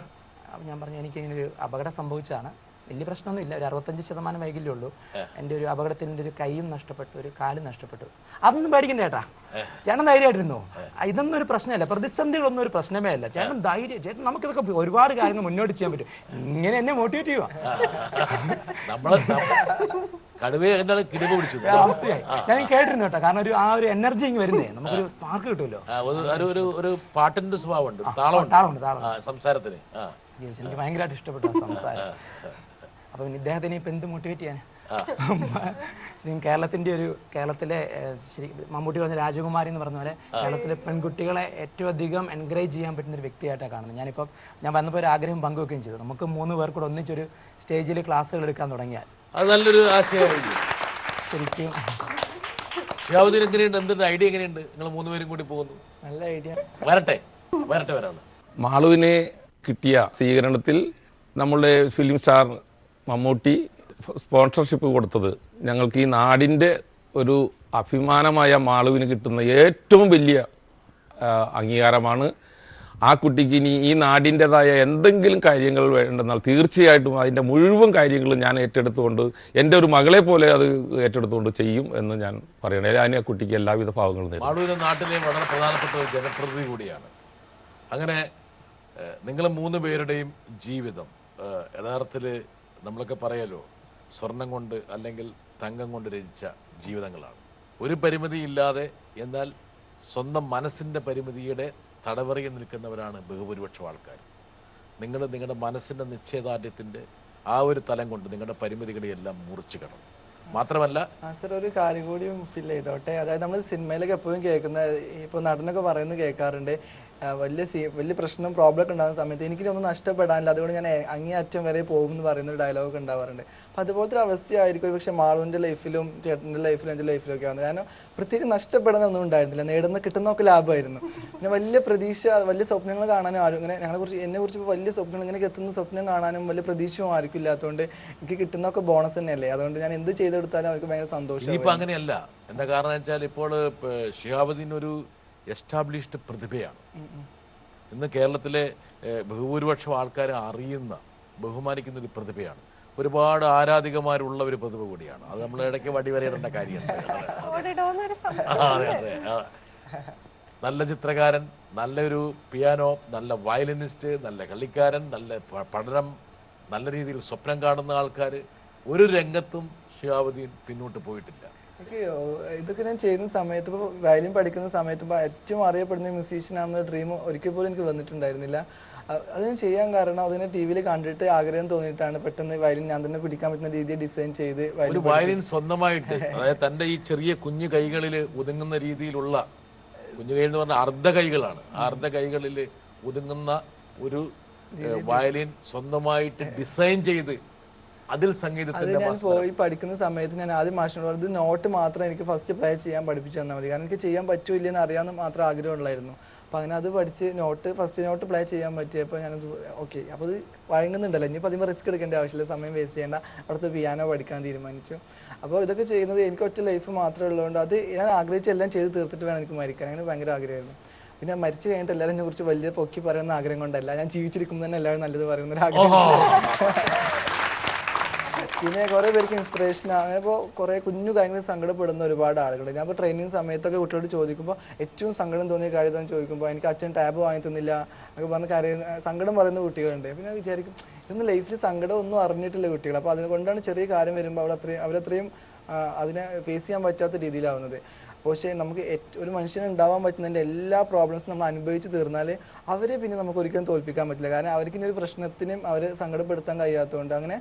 അപ്പം ഞാൻ പറഞ്ഞു എനിക്കിങ്ങനെ ഒരു അപകടം സംഭവിച്ചതാണ്. വലിയ പ്രശ്നമൊന്നുമില്ല, ഒരു 65% വൈകല്യമേ ഉള്ളൂ. എൻ്റെ ഒരു അപകടത്തിൻ്റെ ഒരു കൈയും നഷ്ടപ്പെട്ടു, ഒരു കാലും നഷ്ടപ്പെട്ടു. അതൊന്നും പേടിക്കണ്ട ചേട്ടാ, ചേട്ടൻ ധൈര്യമായിട്ടിരുന്നു. ഇതൊന്നും ഒരു പ്രശ്നമല്ല, പ്രതിസന്ധികളൊന്നും ഒരു പ്രശ്നമേ അല്ല. ചേട്ടൻ ചേട്ടൻ നമുക്കിതൊക്കെ ഒരുപാട് കാര്യങ്ങൾ മുന്നോട്ട് ചെയ്യാൻ പറ്റും. ഇങ്ങനെ എന്നെ മോട്ടിവേറ്റ് ചെയ്യുക. അവസ്ഥയായി ഞാൻ കേട്ടിരുന്നു കേട്ടോ. കാരണം ഒരു എനർജി ഇങ്ങ് വരുന്നേ, നമുക്കൊരു സ്പാർക്ക് കിട്ടുമല്ലോ. ഒരു പാട്ടിന്റെ സ്വഭാവമുണ്ട്, താളമുണ്ട് സംസാരത്തിന്. എനിക്ക് ഭയങ്കരമായിട്ട് ഇഷ്ടപ്പെട്ടു ആ സംസാരം. അപ്പം ഇദ്ദേഹത്തിന് ഇപ്പം എന്ത് മോട്ടിവേറ്റ് ചെയ്യാൻ? കേരളത്തിലെ മമ്മൂട്ടി പറഞ്ഞ രാജകുമാരി എന്ന് പറഞ്ഞ പോലെ കേരളത്തിലെ പെൺകുട്ടികളെ ഏറ്റവും അധികം എൻകറേജ് ചെയ്യാൻ പറ്റുന്ന ഒരു വ്യക്തിയായിട്ടാണ് കാണുന്നത്. ഞാൻ വന്നപ്പോൾ ഒരു ആഗ്രഹം പങ്കുവെക്കുകയും ചെയ്തു. നമുക്ക് 3 പേർ കൂടെ ഒന്നിച്ചൊരു സ്റ്റേജിൽ ക്ലാസ്സുകൾ എടുക്കാൻ തുടങ്ങിയാൽ അത് നല്ലൊരു ആശയമായിരിക്കും. ശരിക്കും എന്തൊരു ഐഡിയ എങ്ങനെയുണ്ട്? നിങ്ങൾ 3 പേരും കൂടി പോകുന്നു, നല്ല ഐഡിയ. വരട്ടെ. മാളുവിനെ കിട്ടിയ സ്വീകരണത്തിൽ നമ്മളുടെ ഫിലിം സ്റ്റാർ മമ്മൂട്ടി സ്പോൺസർഷിപ്പ് കൊടുത്തത് ഞങ്ങൾക്ക് ഈ നാടിൻ്റെ ഒരു അഭിമാനമായ മാളുവിന് കിട്ടുന്ന ഏറ്റവും വലിയ അംഗീകാരമാണ്. ആ കുട്ടിക്ക് ഇനി ഈ നാടിൻ്റെതായ എന്തെങ്കിലും കാര്യങ്ങൾ വേണ്ടെന്നാൽ തീർച്ചയായിട്ടും അതിൻ്റെ മുഴുവൻ കാര്യങ്ങളും ഞാൻ ഏറ്റെടുത്തുകൊണ്ട് എൻ്റെ ഒരു മകളെ പോലെ അത് ഏറ്റെടുത്തുകൊണ്ട് ചെയ്യും എന്ന് ഞാൻ പറയണേ. ഞാൻ ആ കുട്ടിക്ക് എല്ലാവിധ ഭാവങ്ങളും തരും. മാളൂര് നാട്ടിലെ വളരെ പ്രധാനപ്പെട്ട ഒരു ജനപ്രതിനിധി കൂടിയാണ്. അങ്ങനെ നിങ്ങൾ 3 പേരുടെയും ജീവിതം യഥാർത്ഥത്തിൽ നമ്മളൊക്കെ പറയാലോ, സ്വർണം കൊണ്ട് അല്ലെങ്കിൽ തങ്കം കൊണ്ട് രചിച്ച ജീവിതങ്ങളാണ്. ഒരു പരിമിതിയില്ലാതെ എന്നാൽ സ്വന്തം മനസ്സിൻ്റെ പരിമിതിയുടെ തടവറയിൽ നിൽക്കുന്നവരാണ് ബഹുഭൂരിപക്ഷം ആൾക്കാർ. നിങ്ങളുടെ മനസ്സിൻ്റെ നിശ്ചയദാർഢ്യത്തിൻ്റെ ആ ഒരു തലം കൊണ്ട് നിങ്ങളുടെ പരിമിതികളെയെല്ലാം മുറിച്ചു കിടന്നു. മാത്രമല്ല സർ, ഒരു കാര്യം കൂടി ഫീൽ ചെയ്തോട്ടെ. അതായത് നമ്മൾ സിനിമയിലൊക്കെ എപ്പോഴും കേൾക്കുന്ന, ഇപ്പോൾ നടനൊക്കെ പറയുന്നത് കേൾക്കാറുണ്ട്, വലിയ പ്രശ്നം പ്രോബ്ലം ഒക്കെ ഉണ്ടാകുന്ന സമയത്ത് എനിക്കൊന്നും നഷ്ടപ്പെടാനില്ല, അതുകൊണ്ട് ഞാൻ അങ്ങേയറ്റം വരെ പോകും എന്ന് പറയുന്ന ഒരു ഡയലോഗ് ഉണ്ടാവാറുണ്ട്. അപ്പോൾ അതുപോലത്തെ ഒരു അവസ്ഥയായിരിക്കും പക്ഷേ മാളുവിൻ്റെ ലൈഫിലും ചേട്ടൻ്റെ ലൈഫിലും എൻ്റെ ലൈഫിലും ഒക്കെ വന്നത്. കാരണം പ്രത്യേകിച്ച് നഷ്ടപ്പെടാനൊന്നും ഉണ്ടായിരുന്നില്ല, കിട്ടുന്നൊക്കെ ലാഭമായിരുന്നു. പിന്നെ വലിയ പ്രതീക്ഷ, വലിയ സ്വപ്നങ്ങൾ കാണാനും ആരും ഇങ്ങനെ എന്നെക്കുറിച്ച് വലിയ സ്വപ്നങ്ങൾ, ഇങ്ങനെ എത്തുന്ന സ്വപ്നം കാണാനും വലിയ പ്രതീക്ഷയും ആർക്കും ഇല്ലാത്തതുകൊണ്ട് എനിക്ക് കിട്ടുന്നൊക്കെ ബോണസ് തന്നെയല്ലേ. അതുകൊണ്ട് ഞാൻ എന്ത് ചെയ്തെടുത്താലും അവർക്ക് ഭയങ്കര സന്തോഷം. ഇനിയിപ്പോൾ അങ്ങനെയല്ല. എന്താ കാരണം വെച്ചാൽ ഇപ്പോൾ ഷിഹാബുദ്ദീൻ ഒരു എസ്റ്റാബ്ലിഷ്ഡ് പ്രതിഭയാണ്. ഇന്ന് കേരളത്തിലെ ബഹുഭൂരിപക്ഷം ആൾക്കാരെ അറിയുന്ന, ബഹുമാനിക്കുന്ന ഒരു പ്രതിഭയാണ്. ഒരുപാട് ആരാധികമാരുള്ള ഒരു പ്രതിഭ കൂടിയാണ്. അത് നമ്മൾ ഇടയ്ക്ക് വടിവരയിടേണ്ട കാര്യമാണ്. അതെ അതെ. നല്ല ചിത്രകാരൻ, നല്ലൊരു പിയാനോ, നല്ല വയലിനിസ്റ്റ്, നല്ല കളിക്കാരൻ, നല്ല പഠനം, നല്ല രീതിയിൽ സ്വപ്നം കാണുന്ന ആൾക്കാർ, ഒരു രംഗത്തും ഷിഹാബുദ്ദീൻ പിന്നോട്ട് പോയിട്ടില്ല. എനിക്ക് ഇതൊക്കെ ഞാൻ ചെയ്യുന്ന സമയത്ത്, ഇപ്പോൾ വയലിൻ പഠിക്കുന്ന സമയത്ത് ഏറ്റവും അറിയപ്പെടുന്ന മ്യൂസീഷ്യനാണെന്ന ഡ്രീം ഒരിക്കൽ പോലും എനിക്ക് വന്നിട്ടുണ്ടായിരുന്നില്ല. അത് ഞാൻ ചെയ്യാൻ കാരണം അതിനെ ടി വിയിൽ കണ്ടിട്ട് ആഗ്രഹം തോന്നിയിട്ടാണ് പെട്ടെന്ന് വയലിൻ ഞാൻ തന്നെ പിടിക്കാൻ പറ്റുന്ന രീതിയിൽ ഡിസൈൻ ചെയ്ത് ഒരു വയലിൻ സ്വന്തമായിട്ട്, അതായത് തൻ്റെ ഈ ചെറിയ കുഞ്ഞു കൈകളിൽ ഒതുങ്ങുന്ന രീതിയിലുള്ള, കുഞ്ഞു കൈ എന്ന് പറഞ്ഞാൽ അർദ്ധ കൈകളാണ്, ആ അർദ്ധ കൈകളിൽ ഒതുങ്ങുന്ന ഒരു വയലിൻ സ്വന്തമായിട്ട് ഡിസൈൻ ചെയ്ത് അതിൽ സംഗീതത്തിന്റെ ഞാൻ പോയി പഠിക്കുന്ന സമയത്ത് ഞാൻ ആദ്യം മാഷിനോട് പറഞ്ഞത് നോട്ട് മാത്രം എനിക്ക് ഫസ്റ്റ് പ്ലേ ചെയ്യാൻ പഠിപ്പിച്ചു തന്നാൽ മതി, കാരണം എനിക്ക് ചെയ്യാൻ പറ്റൂല്ലെന്ന് അറിയാമെന്ന് മാത്രം ആഗ്രഹമുള്ളായിരുന്നു. അപ്പോൾ അങ്ങനെ അത് പഠിച്ച് ഫസ്റ്റ് നോട്ട് പ്ലേ ചെയ്യാൻ പറ്റിയപ്പോൾ ഞാനത് ഓക്കെ, അപ്പോൾ അത് വഴങ്ങുന്നുണ്ടല്ലോ, ഇനിയിപ്പോൾ അതിന് റിസ്ക് എടുക്കേണ്ട ആവശ്യമില്ല, സമയം വേസ്റ്റ് ചെയ്യേണ്ട, അവിടുത്തെ പിയാനോ പഠിക്കാൻ തീരുമാനിച്ചു. അപ്പോൾ ഇതൊക്കെ ചെയ്യുന്നത് എനിക്ക് ഒറ്റ ലൈഫ് മാത്രമേ ഉള്ളതുകൊണ്ട് അത് ഞാൻ ആഗ്രഹിച്ച് എല്ലാം ചെയ്ത് തീർത്തിട്ട് വേണം എനിക്ക് മരിക്കാൻ, അങ്ങനെ ഭയങ്കര ആഗ്രഹമായിരുന്നു. പിന്നെ മരിച്ചു കഴിഞ്ഞിട്ട് എല്ലാവരും എന്നെ കുറിച്ച് വലിയ പൊക്കി പറയുന്ന ആഗ്രഹം കൊണ്ടല്ല, ഞാൻ ജീവിച്ചിരിക്കുമ്പോൾ തന്നെ എല്ലാവരും നല്ലത് പറയുന്ന ഒരു ആഗ്രഹം. പിന്നെ കുറേ പേർക്ക് ഇൻസ്പിറേഷൻ. അങ്ങനെ ഇപ്പോൾ കുറേ കുഞ്ഞു കാര്യങ്ങൾ സങ്കടപ്പെടുന്ന ഒരുപാട് ആളുകളുണ്ട്. ഞാൻ ഇപ്പോൾ ട്രെയിനിങ് സമയത്തൊക്കെ കുട്ടികളോട് ചോദിക്കുമ്പോൾ ഏറ്റവും സങ്കടം തോന്നിയ കാര്യം എന്ന് ചോദിക്കുമ്പോൾ എനിക്ക് അച്ഛൻ ടാബ് വാങ്ങി തന്നില്ല എന്നൊക്കെ പറഞ്ഞ് സങ്കടം പറയുന്ന കുട്ടികളുണ്ട്. പിന്നെ വിചാരിക്കും ഇതൊന്നും ലൈഫിൽ സങ്കടം ഒന്നും അറിഞ്ഞിട്ടില്ല കുട്ടികൾ. അപ്പോൾ അതുകൊണ്ടാണ് ചെറിയ കാര്യം വരുമ്പോൾ അവരത്രയും അതിനെ ഫേസ് ചെയ്യാൻ പറ്റാത്ത രീതിയിലാവുന്നത്. പക്ഷേ നമുക്ക് ഒരു മനുഷ്യന് ഉണ്ടാവാൻ പറ്റുന്നതിൻ്റെ എല്ലാ പ്രോബ്ലംസും നമ്മൾ അനുഭവിച്ച് തീർന്നാൽ അവരെ പിന്നെ നമുക്ക് ഒരിക്കലും തോൽപ്പിക്കാൻ പറ്റില്ല. കാരണം അവർക്ക് ഇനി ഒരു പ്രശ്നത്തിനും അവരെ സങ്കടപ്പെടുത്താൻ കഴിയാത്തതുകൊണ്ട് അങ്ങനെ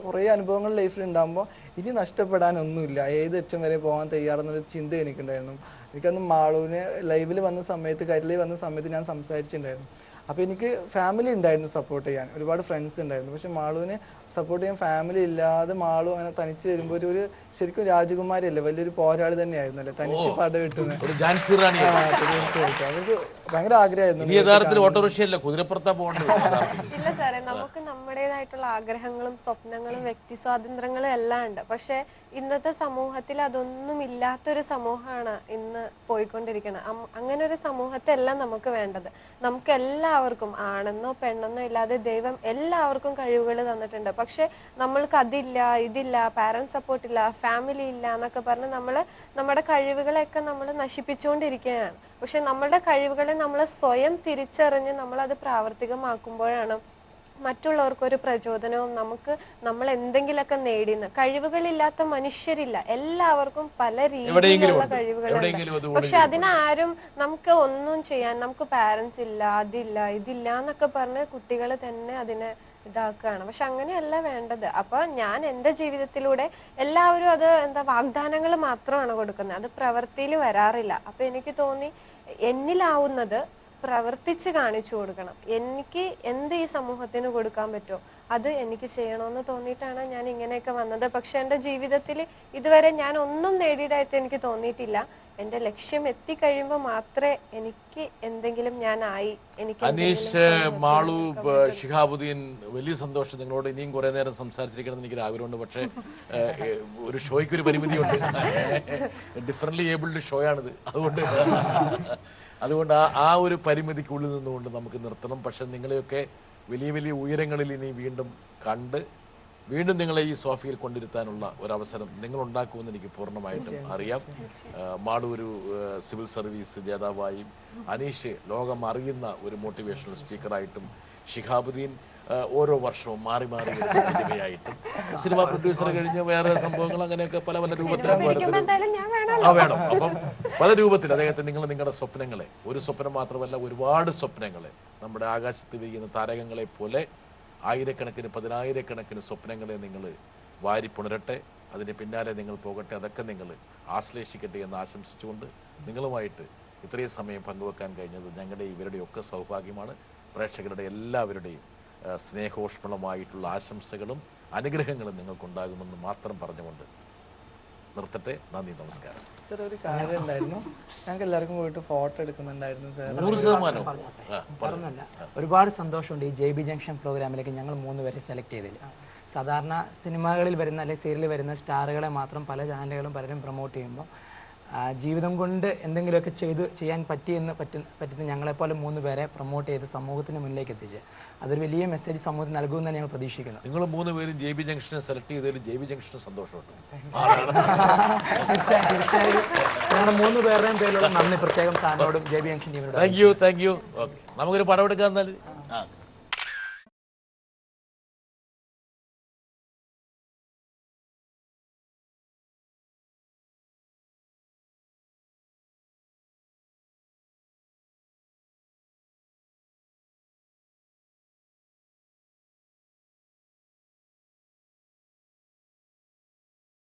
കുറേ അനുഭവങ്ങൾ ലൈഫിൽ ഉണ്ടാകുമ്പോൾ ഇനി നഷ്ടപ്പെടാനൊന്നുമില്ല, ഏത് അച്ഛൻ വരെ പോകാൻ തയ്യാറെന്നൊരു ചിന്ത എനിക്കുണ്ടായിരുന്നു. എനിക്കന്ന് മാളുവിന് ലൈവിൽ വന്ന സമയത്ത്, കൈരളി വന്ന സമയത്ത് ഞാൻ സംസാരിച്ചിട്ടുണ്ടായിരുന്നു. അപ്പോൾ എനിക്ക് ഫാമിലി ഉണ്ടായിരുന്നു സപ്പോർട്ട് ചെയ്യാൻ, ഒരുപാട് ഫ്രണ്ട്സ് ഉണ്ടായിരുന്നു. പക്ഷെ മാളുവിനെ സപ്പോർട്ട് ചെയ്യാൻ ഫാമിലി ഇല്ലാതെ മാളു അങ്ങനെ തനിച്ച് വരുമ്പോൾ ഒരു ശരിക്കും രാജകുമാരിയല്ലേ, വലിയൊരു പോരാളി തന്നെയായിരുന്നല്ലേ, തനിച്ച് പടവെട്ടുന്നത്. അവർക്ക് ഭയങ്കര ആഗ്രഹമായിരുന്നു. ഇല്ല സാറേ, നമുക്ക് നമ്മുടേതായിട്ടുള്ള ആഗ്രഹങ്ങളും സ്വപ്നങ്ങളും വ്യക്തി സ്വാതന്ത്ര്യങ്ങളും എല്ലാം ഉണ്ട്. പക്ഷെ ഇന്നത്തെ സമൂഹത്തിൽ അതൊന്നും ഇല്ലാത്തൊരു സമൂഹമാണ് ഇന്ന് പോയിക്കൊണ്ടിരിക്കുന്നത്. അങ്ങനെ ഒരു സമൂഹത്തെ അല്ല നമുക്ക് വേണ്ടത്. നമുക്ക് എല്ലാവർക്കും, ആണെന്നോ പെണ്ണെന്നോ ഇല്ലാതെ ദൈവം എല്ലാവർക്കും കഴിവുകൾ തന്നിട്ടുണ്ട്. പക്ഷെ നമ്മൾക്ക് അതില്ല, ഇതില്ല, പാരന്റ് സപ്പോർട്ട് ഇല്ല, ഫാമിലി ഇല്ല എന്നൊക്കെ പറഞ്ഞ് നമ്മുടെ കഴിവുകളെയൊക്കെ നമ്മൾ നശിപ്പിച്ചുകൊണ്ടിരിക്കുകയാണ്. പക്ഷെ നമ്മുടെ കഴിവുകളെ നമ്മൾ സ്വയം തിരിച്ചറിഞ്ഞ് നമ്മളത് പ്രാവർത്തികമാക്കുമ്പോഴാണ് മറ്റുള്ളവർക്കൊരു പ്രചോദനവും നമ്മൾ എന്തെങ്കിലുമൊക്കെ നേടിയെന്ന്. കഴിവുകളില്ലാത്ത മനുഷ്യരില്ല, എല്ലാവർക്കും പല രീതിയിലുള്ള കഴിവുകളുണ്ട്. പക്ഷെ അതിനാരും നമുക്ക് ഒന്നും ചെയ്യാൻ, നമുക്ക് പാരന്റ്സ് ഇല്ല, അതില്ല, ഇതില്ല എന്നൊക്കെ പറഞ്ഞ് കുട്ടികൾ തന്നെ അതിനെ ഇതാക്കുകയാണ്. പക്ഷെ അങ്ങനെയല്ല വേണ്ടത്. അപ്പൊ ഞാൻ എൻ്റെ ജീവിതത്തിലൂടെ എല്ലാവരും അത് വാഗ്ദാനങ്ങൾ മാത്രമാണ് കൊടുക്കുന്നത്, അത് പ്രവൃത്തിയിൽ വരാറില്ല. അപ്പൊ എനിക്ക് തോന്നി എന്നിലാവുന്നത് പ്രവർത്തിച്ച് കാണിച്ചു കൊടുക്കണം. എനിക്ക് എന്ത് ഈ സമൂഹത്തിന് കൊടുക്കാൻ പറ്റുമോ അത് എനിക്ക് ചെയ്യണമെന്ന് തോന്നിയിട്ടാണ് ഞാൻ ഇങ്ങനെയൊക്കെ വന്നത്. പക്ഷെ എൻ്റെ ജീവിതത്തിൽ ഇതുവരെ ഞാൻ ഒന്നും നേടിയതായിട്ട് എനിക്ക് തോന്നിയിട്ടില്ല. എൻ്റെ ലക്ഷ്യം എത്തിക്കഴിയുമ്പോൾ മാത്രമേ എനിക്ക് എന്തെങ്കിലും ഞാനായി. എനിക്ക് അനീഷ്, മാളു, ഷിഹാബുദ്ദീൻ, വലിയ സന്തോഷം. നിങ്ങളോട് ഇനിയും കുറെ നേരം സംസാരിച്ചിരിക്കണം എന്ന് എനിക്കൊരു ആഗ്രഹമുണ്ട്. പക്ഷേ ഒരു ഷോയ്ക്ക് ഒരു പരിമിതിയുണ്ട്, ഡിഫറൻ്റ്ലി ഏബിൾഡ് ഷോ ആണിത്. അതുകൊണ്ട് ആ ഒരു പരിമിതിക്കുള്ളിൽ നിന്നുകൊണ്ട് നമുക്ക് നിർത്തണം. പക്ഷെ നിങ്ങളെയൊക്കെ വലിയ വലിയ ഉയരങ്ങളിൽ ഇനി വീണ്ടും കണ്ട് വീണ്ടും നിങ്ങളെ ഈ സോഫയിൽ കൊണ്ടിരുത്താനുള്ള ഒരവസരം നിങ്ങൾ ഉണ്ടാക്കുമെന്ന് എനിക്ക് പൂർണ്ണമായിട്ടും അറിയാം. മാളു ഒരു സിവിൽ സർവീസ് ജേതാവായും അനീഷ് ലോകം അറിയുന്ന ഒരു മോട്ടിവേഷണൽ സ്പീക്കറായിട്ടും ഷിഹാബുദ്ദീൻ ഓരോ വർഷവും മാറി മാറി പ്രതിഭയായിട്ടും സിനിമ പ്രൊഡ്യൂസർ കഴിഞ്ഞ് വേറെ സംഭവങ്ങൾ അങ്ങനെയൊക്കെ പല പല രൂപത്തിലാണ് വേണം. അപ്പം പല രൂപത്തിൽ അദ്ദേഹത്തെ നിങ്ങളുടെ സ്വപ്നങ്ങളെ, ഒരു സ്വപ്നം മാത്രമല്ല ഒരുപാട് സ്വപ്നങ്ങളെ, നമ്മുടെ ആകാശത്ത് വീഴുന്ന താരകങ്ങളെ പോലെ ആയിരക്കണക്കിന് 10,000-കണക്കിന് സ്വപ്നങ്ങളെ നിങ്ങൾ വാരിപ്പുണരട്ടെ. അതിന് പിന്നാലെ നിങ്ങൾ പോകട്ടെ. അതൊക്കെ നിങ്ങൾ ആശ്ലേഷിക്കട്ടെ എന്ന് ആശംസിച്ചുകൊണ്ട് നിങ്ങളുമായിട്ട് ഇത്രയും സമയം പങ്കുവെക്കാൻ കഴിഞ്ഞത് ഞങ്ങളുടെ ഇവരുടെയൊക്കെ സൗഭാഗ്യമാണ്. പ്രേക്ഷകരുടെ എല്ലാവരുടെയും സ്നേഹോഷ്മളമായിട്ടുള്ള ആശംസകളും അനുഗ്രഹങ്ങളും നിങ്ങൾക്കുണ്ടാകുമെന്ന് മാത്രം പറഞ്ഞുകൊണ്ട് നിർത്തട്ടെ. നന്ദി, നമസ്കാരം. സർ, ഒരു കാര്യം ഉണ്ടായിരുന്നു. ഞങ്ങൾക്ക് എല്ലാവർക്കും പോയിട്ട് ഫോട്ടോ എടുക്കുന്നുണ്ടായിരുന്നു സാർ. 100%. ഒരുപാട് സന്തോഷമുണ്ട് ഈ JB ജംഗ്ഷൻ പ്രോഗ്രാമിലേക്ക് ഞങ്ങൾ 3 പേരെ സെലക്ട് ചെയ്തില്ല. സാധാരണ സിനിമകളിൽ വരുന്ന അല്ലെങ്കിൽ സീരിയലിൽ വരുന്ന സ്റ്റാറുകളെ മാത്രം പല ചാനലുകളും പലരും പ്രൊമോട്ട് ചെയ്യുമ്പോൾ ജീവിതം കൊണ്ട് എന്തെങ്കിലുമൊക്കെ ചെയ്യാൻ പറ്റുന്ന ഞങ്ങളെപ്പോലെ 3 പേരെ പ്രൊമോട്ട് ചെയ്ത് സമൂഹത്തിന് മുന്നിലേക്ക് എത്തിച്ച് അതൊരു വലിയ മെസ്സേജ് സമൂഹത്തിന് നൽകുമെന്ന് ഞങ്ങൾ പ്രതീക്ഷിക്കുന്നു. നിങ്ങൾ 3 പേരും JB ജംഗ്ഷനെ സെലക്ട് ചെയ്തതിൽ JB ജംഗ്ഷന് സന്തോഷമുണ്ട്. തീർച്ചയായും ഞങ്ങളുടെ 3 പേരുടെയും പേരിലുള്ള നന്ദി പ്രത്യേകം സാറിനോടും JB ജംഗ്ഷൻ ടീമിനോടും. Thank you. നമുക്കൊരു പടം എടുക്കാൻ